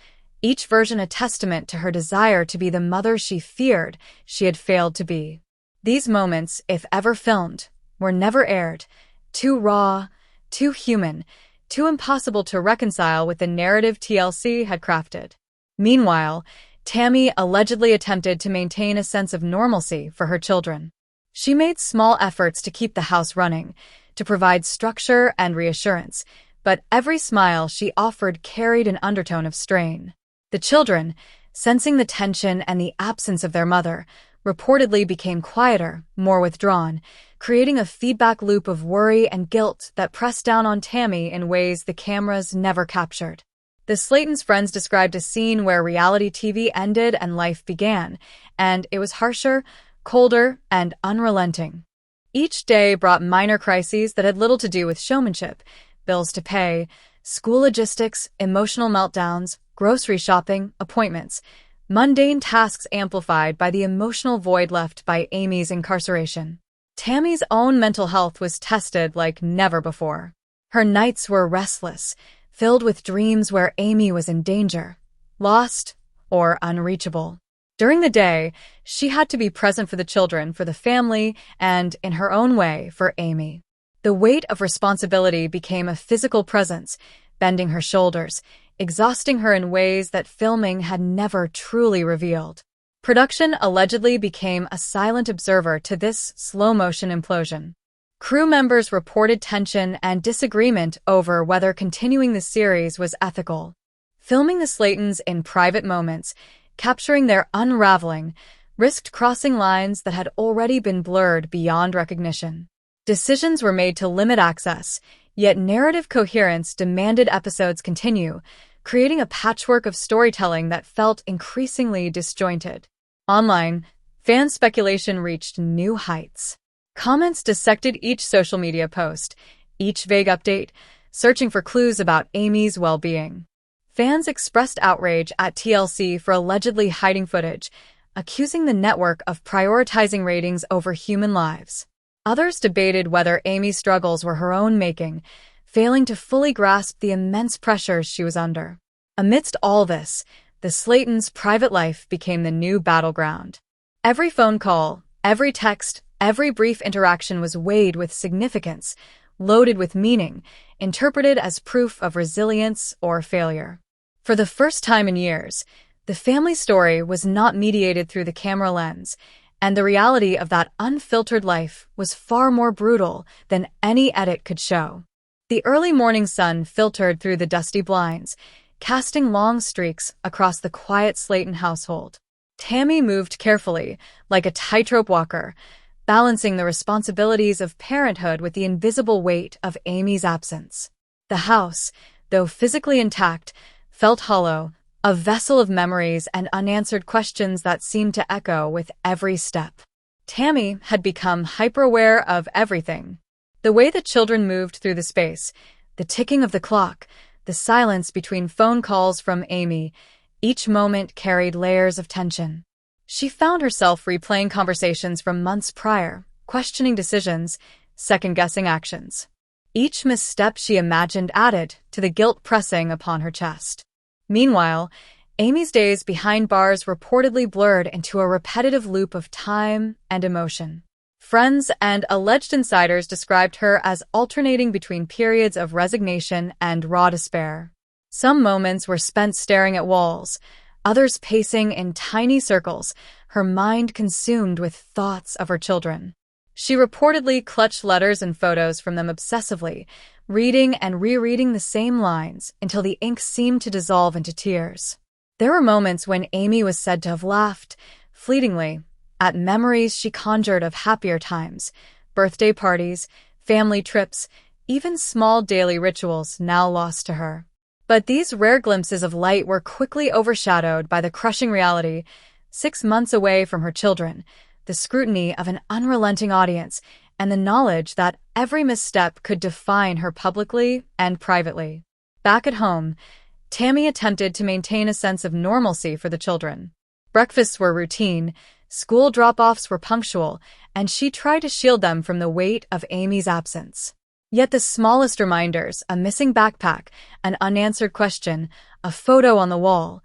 each version a testament to her desire to be the mother she feared she had failed to be. These moments, if ever filmed, were never aired, too raw, too human, too impossible to reconcile with the narrative TLC had crafted. Meanwhile, Tammy allegedly attempted to maintain a sense of normalcy for her children. She made small efforts to keep the house running, to provide structure and reassurance, but every smile she offered carried an undertone of strain. The children, sensing the tension and the absence of their mother, reportedly became quieter, more withdrawn, creating a feedback loop of worry and guilt that pressed down on Tammy in ways the cameras never captured. The Slaton's friends described a scene where reality TV ended and life began, and it was harsher, colder, and unrelenting. Each day brought minor crises that had little to do with showmanship: bills to pay, school logistics, emotional meltdowns, grocery shopping, appointments, mundane tasks amplified by the emotional void left by Amy's incarceration. Tammy's own mental health was tested like never before. Her nights were restless, filled with dreams where Amy was in danger, lost, or unreachable. During the day, she had to be present for the children, for the family, and, in her own way, for Amy. The weight of responsibility became a physical presence, bending her shoulders, exhausting her in ways that filming had never truly revealed. Production allegedly became a silent observer to this slow-motion implosion. Crew members reported tension and disagreement over whether continuing the series was ethical. Filming the Slatons in private moments, capturing their unraveling, risked crossing lines that had already been blurred beyond recognition. Decisions were made to limit access, yet narrative coherence demanded episodes continue, creating a patchwork of storytelling that felt increasingly disjointed. Online, fan speculation reached new heights. Comments dissected each social media post, each vague update, searching for clues about Amy's well-being. Fans expressed outrage at TLC for allegedly hiding footage, accusing the network of prioritizing ratings over human lives. Others debated whether Amy's struggles were her own making, failing to fully grasp the immense pressures she was under. Amidst all this, the Slatons' private life became the new battleground. Every phone call, every text, every brief interaction was weighed with significance, loaded with meaning, interpreted as proof of resilience or failure. For the first time in years, the family story was not mediated through the camera lens, and the reality of that unfiltered life was far more brutal than any edit could show. The early morning sun filtered through the dusty blinds, casting long streaks across the quiet Slaton household. Tammy moved carefully, like a tightrope walker, balancing the responsibilities of parenthood with the invisible weight of Amy's absence. The house, though physically intact, felt hollow, a vessel of memories and unanswered questions that seemed to echo with every step. Tammy had become hyper-aware of everything. The way the children moved through the space, The ticking of the clock, the silence between phone calls from Amy, each moment carried layers of tension. She found herself replaying conversations from months prior, questioning decisions, second-guessing actions. Each misstep she imagined added to the guilt pressing upon her chest. Meanwhile, Amy's days behind bars reportedly blurred into a repetitive loop of time and emotion. Friends and alleged insiders described her as alternating between periods of resignation and raw despair. Some moments were spent staring at walls, others pacing in tiny circles, her mind consumed with thoughts of her children. She reportedly clutched letters and photos from them obsessively, reading and rereading the same lines until the ink seemed to dissolve into tears. There were moments when Amy was said to have laughed, fleetingly, at memories she conjured of happier times, birthday parties, family trips, even small daily rituals now lost to her. But these rare glimpses of light were quickly overshadowed by the crushing reality, 6 months away from her children, the scrutiny of an unrelenting audience, and the knowledge that every misstep could define her publicly and privately. Back at home, Tammy attempted to maintain a sense of normalcy for the children. Breakfasts were routine, school drop-offs were punctual, and she tried to shield them from the weight of Amy's absence. Yet the smallest reminders, a missing backpack, an unanswered question, a photo on the wall,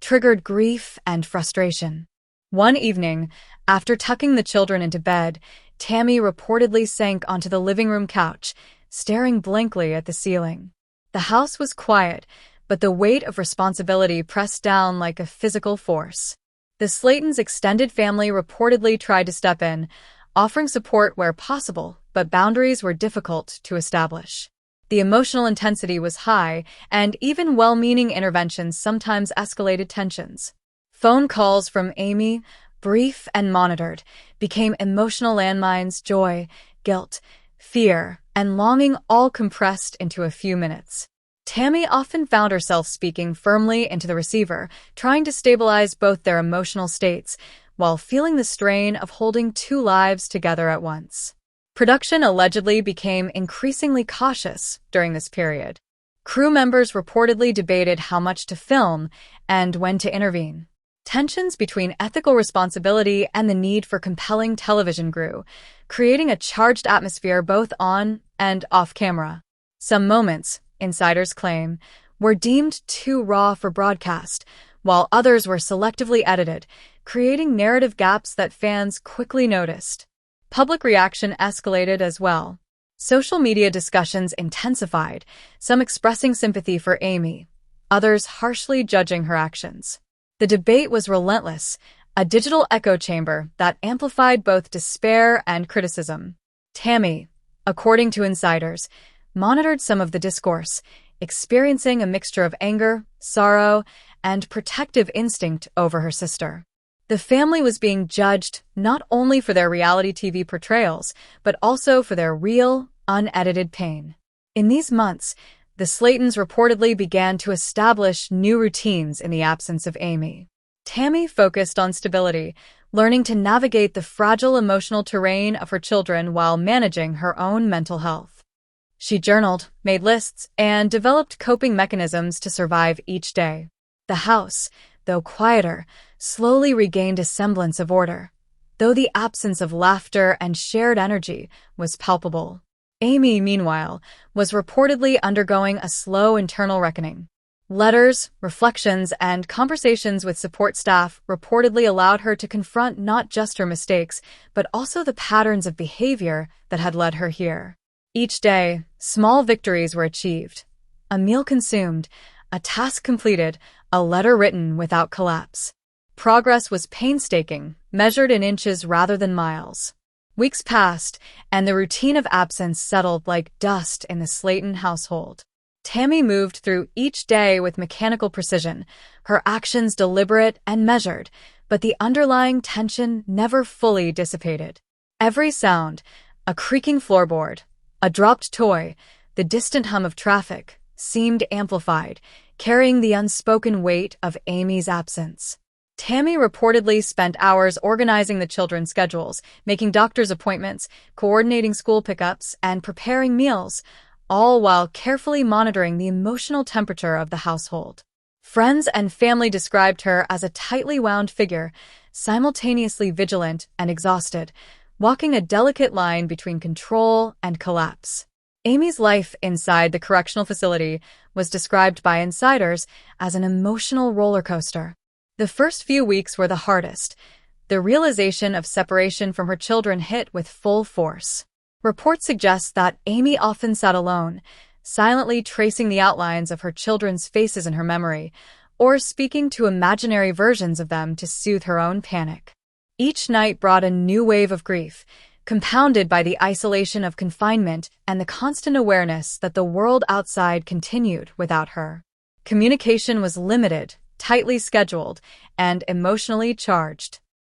triggered grief and frustration. One evening, after tucking the children into bed, Tammy reportedly sank onto the living room couch, staring blankly at the ceiling. The house was quiet, but the weight of responsibility pressed down like a physical force. The Slatons' extended family reportedly tried to step in, offering support where possible, but boundaries were difficult to establish. The emotional intensity was high, and even well-meaning interventions sometimes escalated tensions. Phone calls from Amy, brief and monitored, became emotional landmines, joy, guilt, fear, and longing all compressed into a few minutes. Tammy often found herself speaking firmly into the receiver, trying to stabilize both their emotional states, while feeling the strain of holding 2 lives together at once. Production allegedly became increasingly cautious during this period. Crew members reportedly debated how much to film and when to intervene. Tensions between ethical responsibility and the need for compelling television grew, creating a charged atmosphere both on and off camera. Some moments, insiders claim, were deemed too raw for broadcast, while others were selectively edited, creating narrative gaps that fans quickly noticed. Public reaction escalated as well. Social media discussions intensified, some expressing sympathy for Amy, others harshly judging her actions. The debate was relentless, a digital echo chamber that amplified both despair and criticism. Tammy, according to insiders, monitored some of the discourse, experiencing a mixture of anger, sorrow, and protective instinct over her sister. The family was being judged not only for their reality TV portrayals, but also for their real, unedited pain. In these months, the Slatons reportedly began to establish new routines in the absence of Amy. Tammy focused on stability, learning to navigate the fragile emotional terrain of her children while managing her own mental health. She journaled, made lists, and developed coping mechanisms to survive each day. The house, though quieter, slowly regained a semblance of order, though the absence of laughter and shared energy was palpable. Amy, meanwhile, was reportedly undergoing a slow internal reckoning. Letters, reflections, and conversations with support staff reportedly allowed her to confront not just her mistakes, but also the patterns of behavior that had led her here. Each day, small victories were achieved. A meal consumed, a task completed, a letter written without collapse. Progress was painstaking, measured in inches rather than miles. Weeks passed, and the routine of absence settled like dust in the Slaton household. Tammy moved through each day with mechanical precision, her actions deliberate and measured, but the underlying tension never fully dissipated. Every sound, a creaking floorboard, a dropped toy, the distant hum of traffic, seemed amplified, carrying the unspoken weight of Amy's absence. Tammy reportedly spent hours organizing the children's schedules, making doctor's appointments, coordinating school pickups, and preparing meals, all while carefully monitoring the emotional temperature of the household. Friends and family described her as a tightly wound figure, simultaneously vigilant and exhausted, walking a delicate line between control and collapse. Amy's life inside the correctional facility was described by insiders as an emotional roller coaster. The first few weeks were the hardest. The realization of separation from her children hit with full force. Reports suggest that Amy often sat alone, silently tracing the outlines of her children's faces in her memory, or speaking to imaginary versions of them to soothe her own panic. Each night brought a new wave of grief, compounded by the isolation of confinement and the constant awareness that the world outside continued without her. Communication was limited, tightly scheduled, and emotionally charged.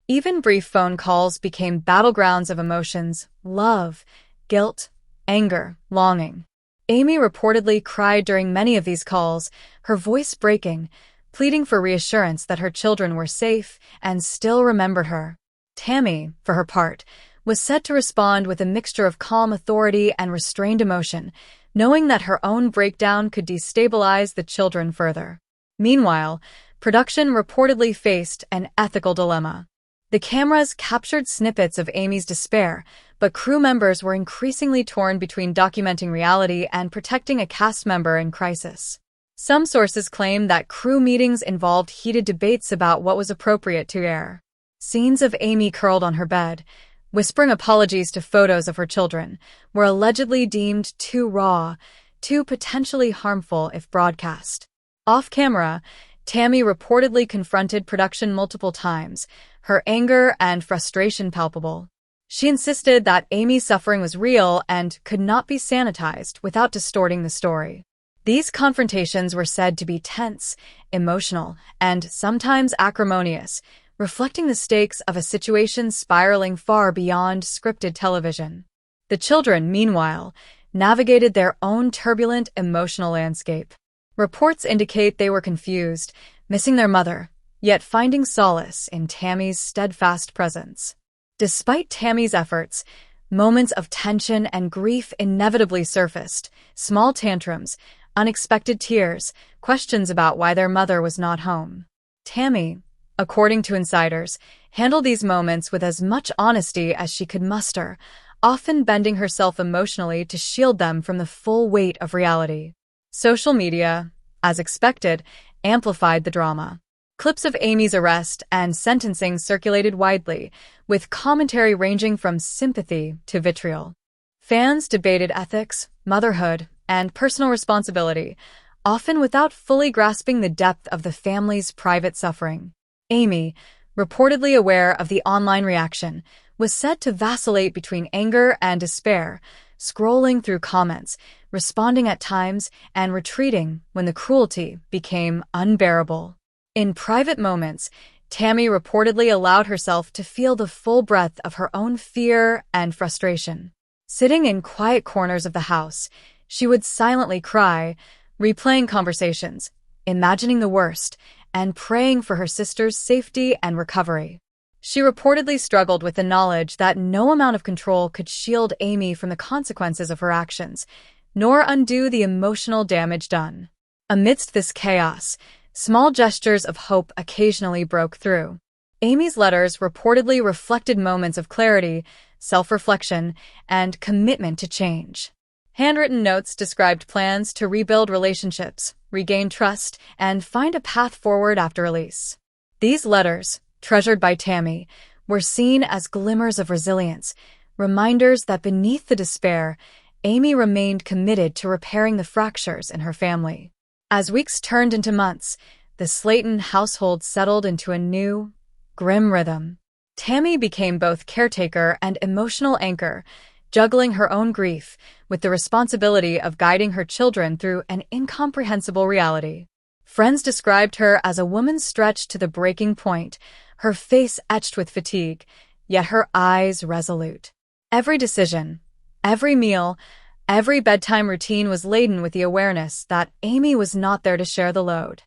Even brief phone calls became battlegrounds of emotions: love, guilt, anger, longing. Amy reportedly cried during many of these calls, her voice breaking, pleading for reassurance that her children were safe and still remembered her. Tammy, for her part, was said to respond with a mixture of calm authority and restrained emotion, knowing that her own breakdown could destabilize the children further. Meanwhile, production reportedly faced an ethical dilemma. The cameras captured snippets of Amy's despair, but crew members were increasingly torn between documenting reality and protecting a cast member in crisis. Some sources claim that crew meetings involved heated debates about what was appropriate to air. Scenes of Amy curled on her bed, whispering apologies to photos of her children, were allegedly deemed too raw, too potentially harmful if broadcast. Off-camera, Tammy reportedly confronted production multiple times, her anger and frustration palpable. She insisted that Amy's suffering was real and could not be sanitized without distorting the story. These confrontations were said to be tense, emotional, and sometimes acrimonious, reflecting the stakes of a situation spiraling far beyond scripted television. The children, meanwhile, navigated their own turbulent emotional landscape. Reports indicate they were confused, missing their mother, yet finding solace in Tammy's steadfast presence. Despite Tammy's efforts, moments of tension and grief inevitably surfaced: small tantrums, unexpected tears, questions about why their mother was not home. Tammy, according to insiders, handled these moments with as much honesty as she could muster, often bending herself emotionally to shield them from the full weight of reality. Social media, as expected, amplified the drama. Clips of Amy's arrest and sentencing circulated widely, with commentary ranging from sympathy to vitriol. Fans debated ethics, motherhood, and personal responsibility, often without fully grasping the depth of the family's private suffering. Amy, reportedly aware of the online reaction, was said to vacillate between anger and despair, scrolling through comments, responding at times, and retreating when the cruelty became unbearable. In private moments, Tammy reportedly allowed herself to feel the full breadth of her own fear and frustration. Sitting in quiet corners of the house, she would silently cry, replaying conversations, imagining the worst, and praying for her sister's safety and recovery. She reportedly struggled with the knowledge that no amount of control could shield Amy from the consequences of her actions, nor undo the emotional damage done. Amidst this chaos, small gestures of hope occasionally broke through. Amy's letters reportedly reflected moments of clarity, self-reflection, and commitment to change. Handwritten notes described plans to rebuild relationships, regain trust, and find a path forward after release. These letters, treasured by Tammy, were seen as glimmers of resilience, reminders that beneath the despair, Amy remained committed to repairing the fractures in her family. As weeks turned into months, the Slaton household settled into a new, grim rhythm. Tammy became both caretaker and emotional anchor, juggling her own grief with the responsibility of guiding her children through an incomprehensible reality. Friends described her as a woman stretched to the breaking point, her face etched with fatigue, yet her eyes resolute. Every decision, every meal, every bedtime routine was laden with the awareness that Amy was not there to share the load.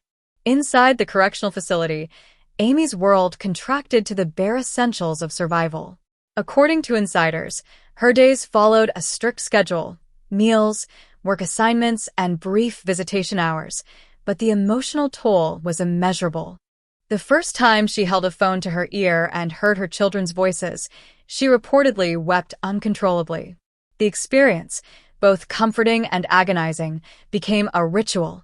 Inside the correctional facility, Amy's world contracted to the bare essentials of survival. According to insiders, her days followed a strict schedule: meals, work assignments, and brief visitation hours, but the emotional toll was immeasurable. The first time she held a phone to her ear and heard her children's voices, she reportedly wept uncontrollably. The experience, both comforting and agonizing, became a ritual,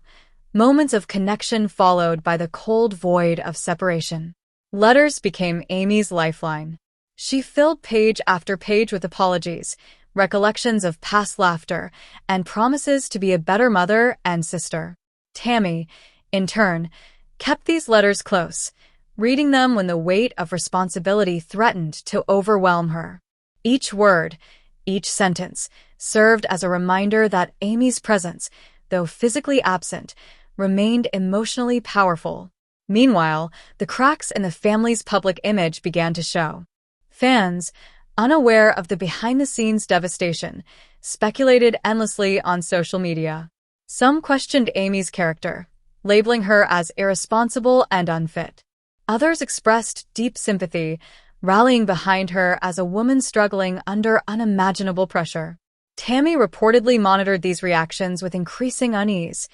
moments of connection followed by the cold void of separation. Letters became Amy's lifeline. She filled page after page with apologies, recollections of past laughter, and promises to be a better mother and sister. Tammy, in turn, kept these letters close, reading them when the weight of responsibility threatened to overwhelm her. Each word, each sentence, served as a reminder that Amy's presence, though physically absent, remained emotionally powerful. Meanwhile, the cracks in the family's public image began to show. Fans, unaware of the behind-the-scenes devastation, speculated endlessly on social media. Some questioned Amy's character, labeling her as irresponsible and unfit. Others expressed deep sympathy, rallying behind her as a woman struggling under unimaginable pressure. Tammy reportedly monitored these reactions with increasing unease,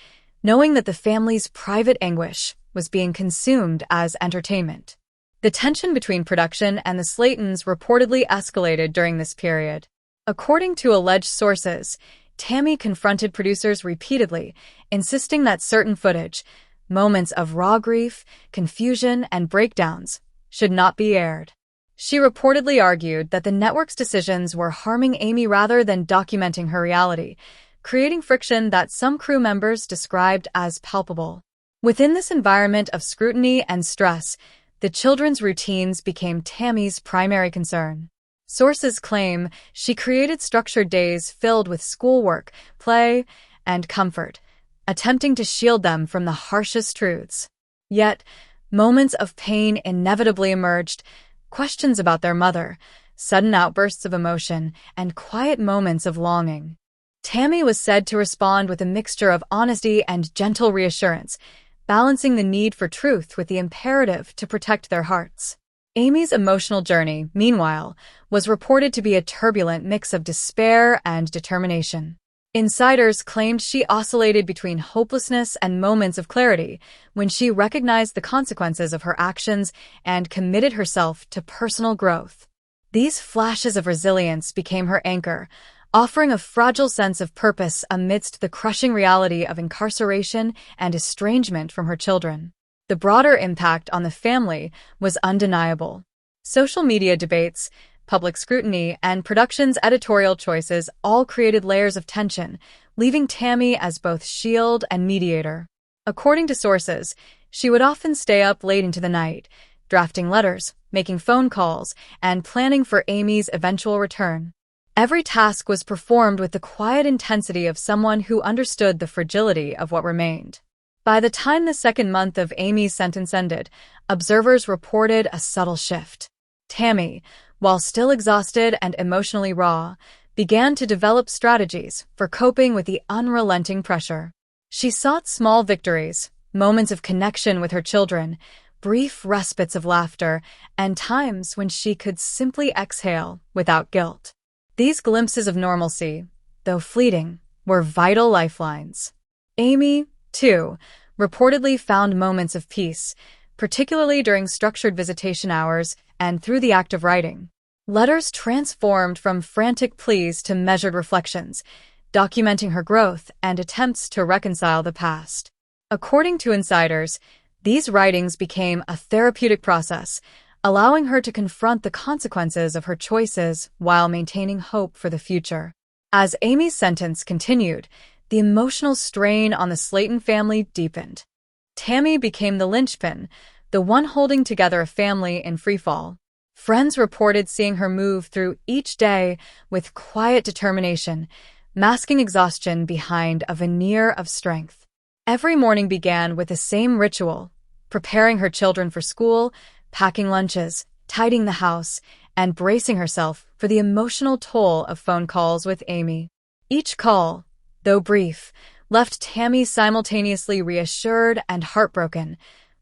knowing that the family's private anguish was being consumed as entertainment. The tension between production and the Slatons reportedly escalated during this period. According to alleged sources, Tammy confronted producers repeatedly, insisting that certain footage, moments of raw grief, confusion, and breakdowns, should not be aired. She reportedly argued that the network's decisions were harming Amy rather than documenting her reality, creating friction that some crew members described as palpable. Within this environment of scrutiny and stress, the children's routines became Tammy's primary concern. Sources claim she created structured days filled with schoolwork, play, and comfort, attempting to shield them from the harshest truths. Yet, moments of pain inevitably emerged, questions about their mother, sudden outbursts of emotion, and quiet moments of longing. Tammy was said to respond with a mixture of honesty and gentle reassurance, balancing the need for truth with the imperative to protect their hearts. Amy's emotional journey, meanwhile, was reported to be a turbulent mix of despair and determination. Insiders claimed she oscillated between hopelessness and moments of clarity when she recognized the consequences of her actions and committed herself to personal growth. These flashes of resilience became her anchor, offering a fragile sense of purpose amidst the crushing reality of incarceration and estrangement from her children. The broader impact on the family was undeniable. Social media debates, public scrutiny, and production's editorial choices all created layers of tension, leaving Tammy as both shield and mediator. According to sources, she would often stay up late into the night, drafting letters, making phone calls, and planning for Amy's eventual return. Every task was performed with the quiet intensity of someone who understood the fragility of what remained. By the time the second month of Amy's sentence ended, observers reported a subtle shift. Tammy, while still exhausted and emotionally raw, began to develop strategies for coping with the unrelenting pressure. She sought small victories, moments of connection with her children, brief respites of laughter, and times when she could simply exhale without guilt. These glimpses of normalcy, though fleeting, were vital lifelines. Amy, too, reportedly found moments of peace, particularly during structured visitation hours and through the act of writing. Letters transformed from frantic pleas to measured reflections, documenting her growth and attempts to reconcile the past. According to insiders, these writings became a therapeutic process, allowing her to confront the consequences of her choices while maintaining hope for the future. As Amy's sentence continued, the emotional strain on the Slaton family deepened. Tammy became the linchpin, the one holding together a family in freefall. Friends reported seeing her move through each day with quiet determination, masking exhaustion behind a veneer of strength. Every morning began with the same ritual, preparing her children for school, packing lunches, tidying the house, and bracing herself for the emotional toll of phone calls with Amy. Each call, though brief, left Tammy simultaneously reassured and heartbroken,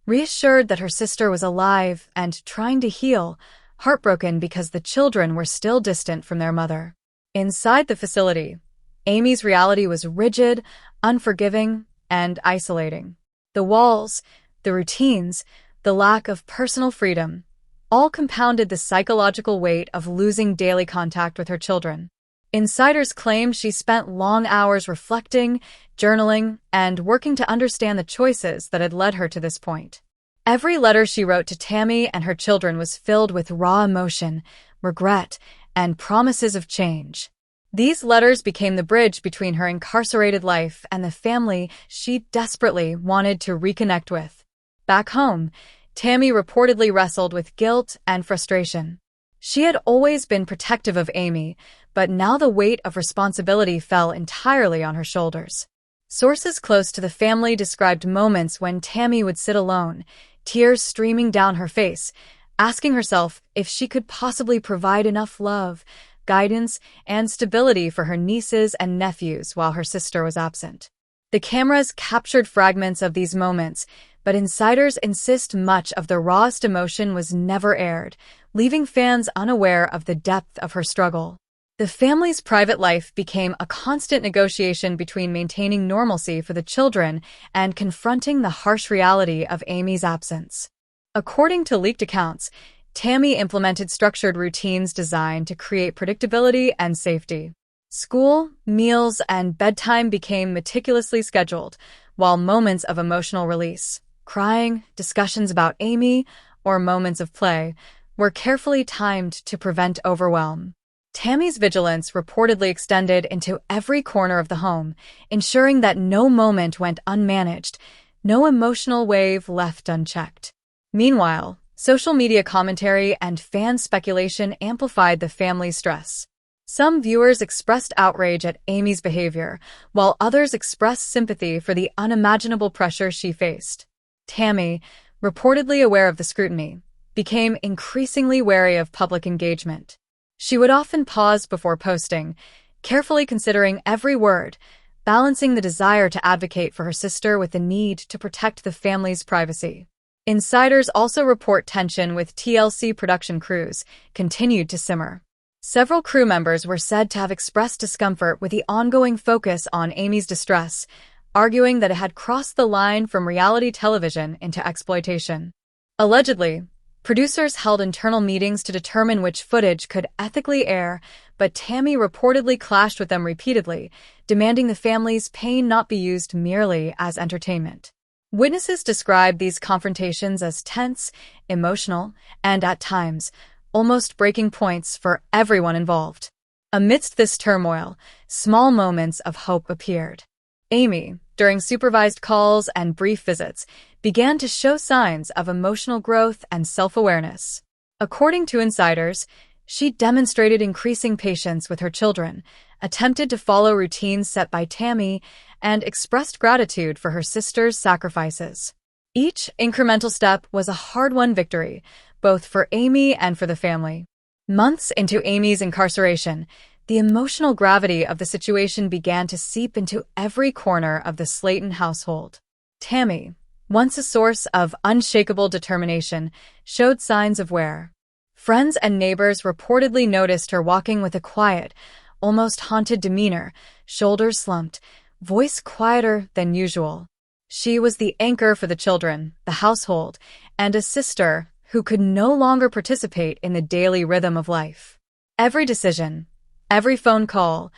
reassured that her sister was alive and trying to heal, heartbroken because the children were still distant from their mother. Inside the facility, Amy's reality was rigid, unforgiving, and isolating. The walls, the routines, the lack of personal freedom, all compounded the psychological weight of losing daily contact with her children. Insiders claim she spent long hours reflecting, journaling, and working to understand the choices that had led her to this point. Every letter she wrote to Tammy and her children was filled with raw emotion, regret, and promises of change. These letters became the bridge between her incarcerated life and the family she desperately wanted to reconnect with. Back home, Tammy reportedly wrestled with guilt and frustration. She had always been protective of Amy, but now the weight of responsibility fell entirely on her shoulders. Sources close to the family described moments when Tammy would sit alone, tears streaming down her face, asking herself if she could possibly provide enough love, guidance, and stability for her nieces and nephews while her sister was absent. The cameras captured fragments of these moments, but insiders insist much of the rawest emotion was never aired, leaving fans unaware of the depth of her struggle. The family's private life became a constant negotiation between maintaining normalcy for the children and confronting the harsh reality of Amy's absence. According to leaked accounts, Tammy implemented structured routines designed to create predictability and safety. School, meals, and bedtime became meticulously scheduled, while moments of emotional release, crying, discussions about Amy, or moments of play were carefully timed to prevent overwhelm. Tammy's vigilance reportedly extended into every corner of the home, ensuring that no moment went unmanaged, no emotional wave left unchecked. Meanwhile, social media commentary and fan speculation amplified the family's stress. Some viewers expressed outrage at Amy's behavior, while others expressed sympathy for the unimaginable pressure she faced. Tammy, reportedly aware of the scrutiny, became increasingly wary of public engagement. She would often pause before posting, carefully considering every word, balancing the desire to advocate for her sister with the need to protect the family's privacy. Insiders also report tension with TLC production crews continued to simmer. Several crew members were said to have expressed discomfort with the ongoing focus on Amy's distress, arguing that it had crossed the line from reality television into exploitation. Allegedly, producers held internal meetings to determine which footage could ethically air, but Tammy reportedly clashed with them repeatedly, demanding the family's pain not be used merely as entertainment. Witnesses described these confrontations as tense, emotional, and at times, almost breaking points for everyone involved. Amidst this turmoil, small moments of hope appeared. Amy, during supervised calls and brief visits, began to show signs of emotional growth and self-awareness. According to insiders, she demonstrated increasing patience with her children, attempted to follow routines set by Tammy, and expressed gratitude for her sister's sacrifices. Each incremental step was a hard-won victory, both for Amy and for the family. Months into Amy's incarceration, the emotional gravity of the situation began to seep into every corner of the Slaton household. Tammy, once a source of unshakable determination, showed signs of wear. Friends and neighbors reportedly noticed her walking with a quiet, almost haunted demeanor, shoulders slumped, voice quieter than usual. She was the anchor for the children, the household, and a sister who could no longer participate in the daily rhythm of life. Every decision, every phone call,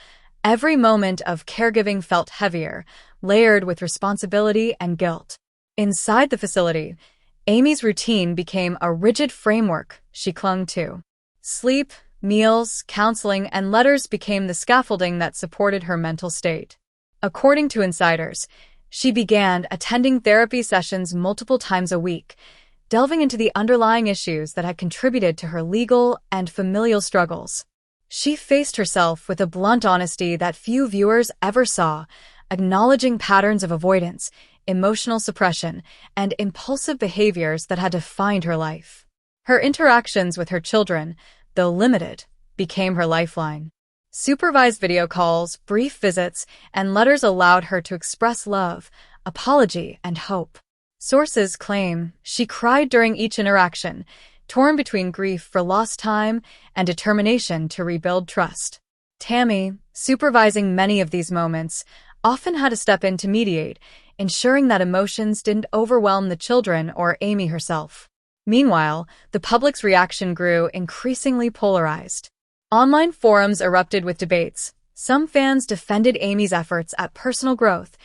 every moment of caregiving felt heavier, layered with responsibility and guilt. Inside the facility, Amy's routine became a rigid framework she clung to. Sleep, meals, counseling, and letters became the scaffolding that supported her mental state. According to insiders, she began attending therapy sessions multiple times a week, delving into the underlying issues that had contributed to her legal and familial struggles. She faced herself with a blunt honesty that few viewers ever saw, acknowledging patterns of avoidance, emotional suppression, and impulsive behaviors that had defined her life. Her interactions with her children, though limited, became her lifeline. Supervised video calls, brief visits, and letters allowed her to express love, apology, and hope. Sources claim she cried during each interaction, torn between grief for lost time and determination to rebuild trust. Tammy, supervising many of these moments, often had to step in to mediate, ensuring that emotions didn't overwhelm the children or Amy herself. Meanwhile, the public's reaction grew increasingly polarized. Online forums erupted with debates. Some fans defended Amy's efforts at personal growth,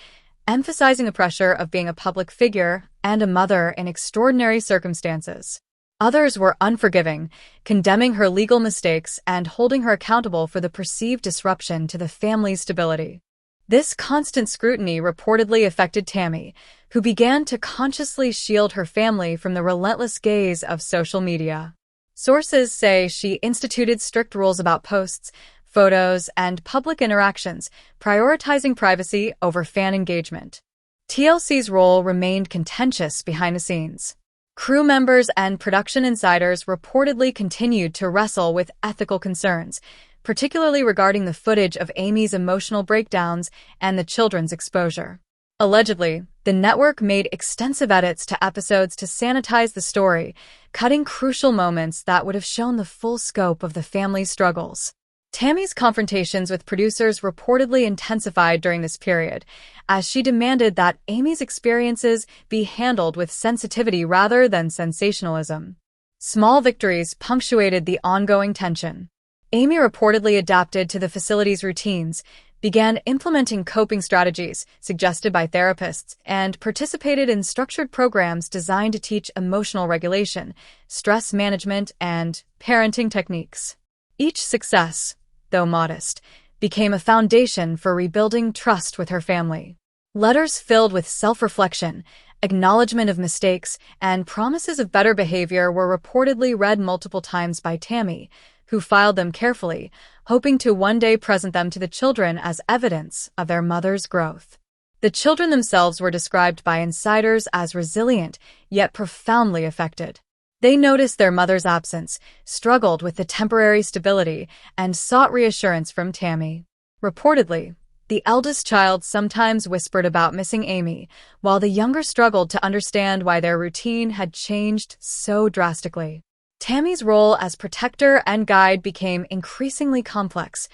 emphasizing the pressure of being a public figure and a mother in extraordinary circumstances. Others were unforgiving, condemning her legal mistakes and holding her accountable for the perceived disruption to the family's stability. This constant scrutiny reportedly affected Tammy, who began to consciously shield her family from the relentless gaze of social media. Sources say she instituted strict rules about posts, photos, and public interactions, prioritizing privacy over fan engagement. TLC's role remained contentious behind the scenes. Crew members and production insiders reportedly continued to wrestle with ethical concerns, particularly regarding the footage of Amy's emotional breakdowns and the children's exposure. Allegedly, the network made extensive edits to episodes to sanitize the story, cutting crucial moments that would have shown the full scope of the family's struggles. Tammy's confrontations with producers reportedly intensified during this period, as she demanded that Amy's experiences be handled with sensitivity rather than sensationalism. Small victories punctuated the ongoing tension. Amy reportedly adapted to the facility's routines, began implementing coping strategies suggested by therapists, and participated in structured programs designed to teach emotional regulation, stress management, and parenting techniques. Each success, though modest, became a foundation for rebuilding trust with her family. Letters filled with self-reflection, acknowledgement of mistakes, and promises of better behavior were reportedly read multiple times by Tammy, who filed them carefully, hoping to one day present them to the children as evidence of their mother's growth. The children themselves were described by insiders as resilient, yet profoundly affected. They noticed their mother's absence, struggled with the temporary stability, and sought reassurance from Tammy. Reportedly, the eldest child sometimes whispered about missing Amy, while the younger struggled to understand why their routine had changed so drastically. Tammy's role as protector and guide became increasingly complex,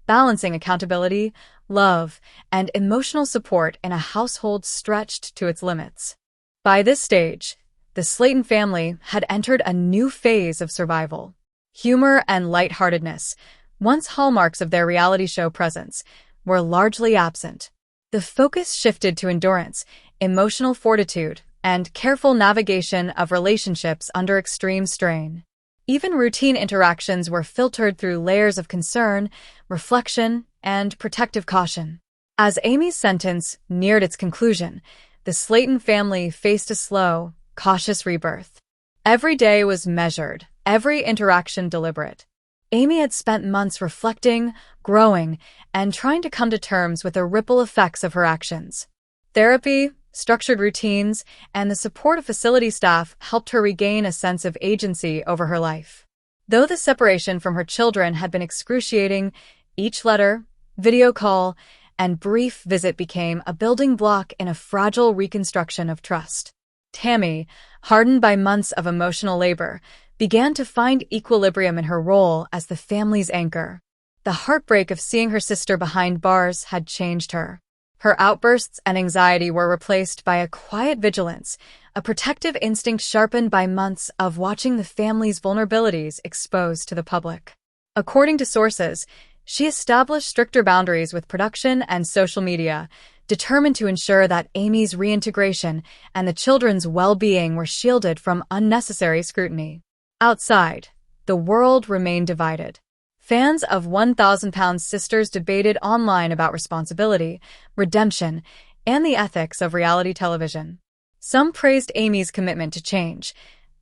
balancing accountability, love, and emotional support in a household stretched to its limits. By this stage, the Slaton family had entered a new phase of survival. Humor and lightheartedness, once hallmarks of their reality show presence, were largely absent. The focus shifted to endurance, emotional fortitude, and careful navigation of relationships under extreme strain. Even routine interactions were filtered through layers of concern, reflection, and protective caution. As Amy's sentence neared its conclusion, the Slaton family faced a slow, cautious rebirth. Every day was measured, every interaction deliberate. Amy had spent months reflecting, growing, and trying to come to terms with the ripple effects of her actions. Therapy, structured routines, and the support of facility staff helped her regain a sense of agency over her life. Though the separation from her children had been excruciating, each letter, video call, and brief visit became a building block in a fragile reconstruction of trust. Tammy, hardened by months of emotional labor, began to find equilibrium in her role as the family's anchor. The heartbreak of seeing her sister behind bars had changed her. Her outbursts and anxiety were replaced by a quiet vigilance, a protective instinct sharpened by months of watching the family's vulnerabilities exposed to the public. According to sources, she established stricter boundaries with production and social media, determined to ensure that Amy's reintegration and the children's well-being were shielded from unnecessary scrutiny. Outside, the world remained divided. Fans of 1,000 Sisters debated online about responsibility, redemption, and the ethics of reality television. Some praised Amy's commitment to change,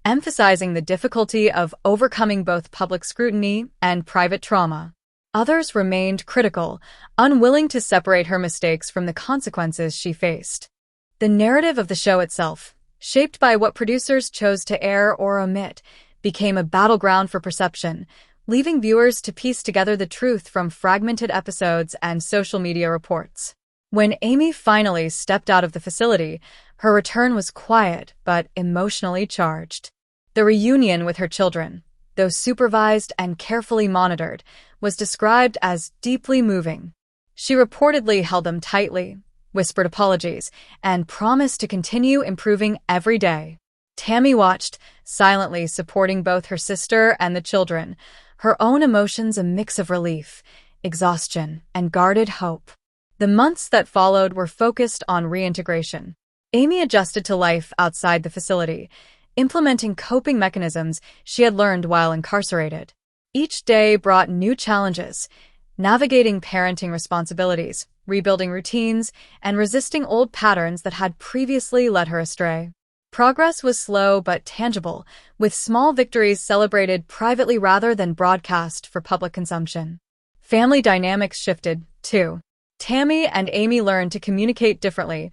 emphasizing the difficulty of overcoming both public scrutiny and private trauma. Others remained critical, unwilling to separate her mistakes from the consequences she faced. The narrative of the show itself, shaped by what producers chose to air or omit, became a battleground for perception, leaving viewers to piece together the truth from fragmented episodes and social media reports. When Amy finally stepped out of the facility, her return was quiet but emotionally charged. The reunion with her children, though supervised and carefully monitored, was described as deeply moving. She reportedly held them tightly, whispered apologies, and promised to continue improving every day. Tammy watched, silently supporting both her sister and the children, her own emotions a mix of relief, exhaustion, and guarded hope. The months that followed were focused on reintegration. Amy adjusted to life outside the facility, implementing coping mechanisms she had learned while incarcerated. Each day brought new challenges, navigating parenting responsibilities, rebuilding routines, and resisting old patterns that had previously led her astray. Progress was slow but tangible, with small victories celebrated privately rather than broadcast for public consumption. Family dynamics shifted, too. Tammy and Amy learned to communicate differently,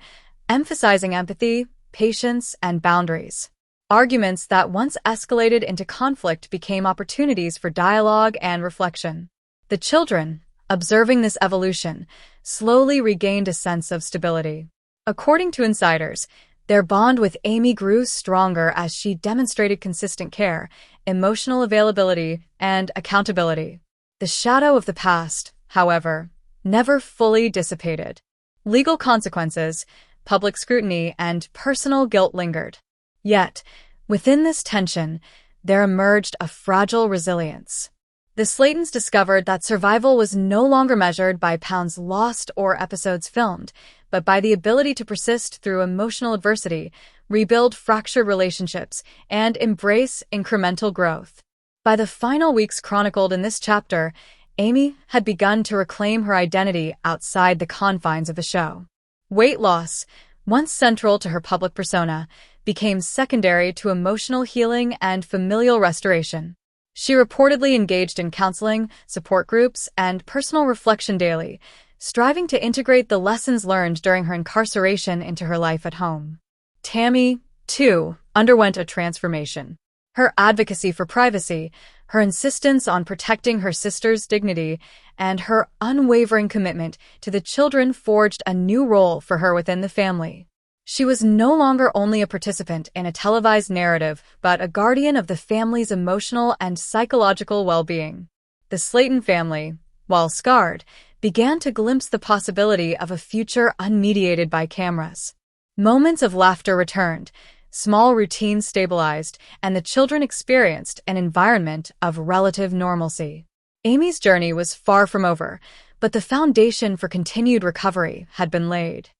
emphasizing empathy, patience, and boundaries. Arguments that once escalated into conflict became opportunities for dialogue and reflection. The children, observing this evolution, slowly regained a sense of stability. According to insiders, their bond with Amy grew stronger as she demonstrated consistent care, emotional availability, and accountability. The shadow of the past, however, never fully dissipated. Legal consequences, public scrutiny, and personal guilt lingered. Yet, within this tension, there emerged a fragile resilience. The Slatons discovered that survival was no longer measured by pounds lost or episodes filmed, but by the ability to persist through emotional adversity, rebuild fractured relationships, and embrace incremental growth. By the final weeks chronicled in this chapter, Amy had begun to reclaim her identity outside the confines of the show. Weight loss, once central to her public persona, became secondary to emotional healing and familial restoration. She reportedly engaged in counseling, support groups, and personal reflection daily, striving to integrate the lessons learned during her incarceration into her life at home. Tammy, too, underwent a transformation. Her advocacy for privacy, her insistence on protecting her sister's dignity, and her unwavering commitment to the children forged a new role for her within the family. She was no longer only a participant in a televised narrative, but a guardian of the family's emotional and psychological well-being. The Slaton family, while scarred, began to glimpse the possibility of a future unmediated by cameras. Moments of laughter returned, small routines stabilized, and the children experienced an environment of relative normalcy. Amy's journey was far from over, but the foundation for continued recovery had been laid.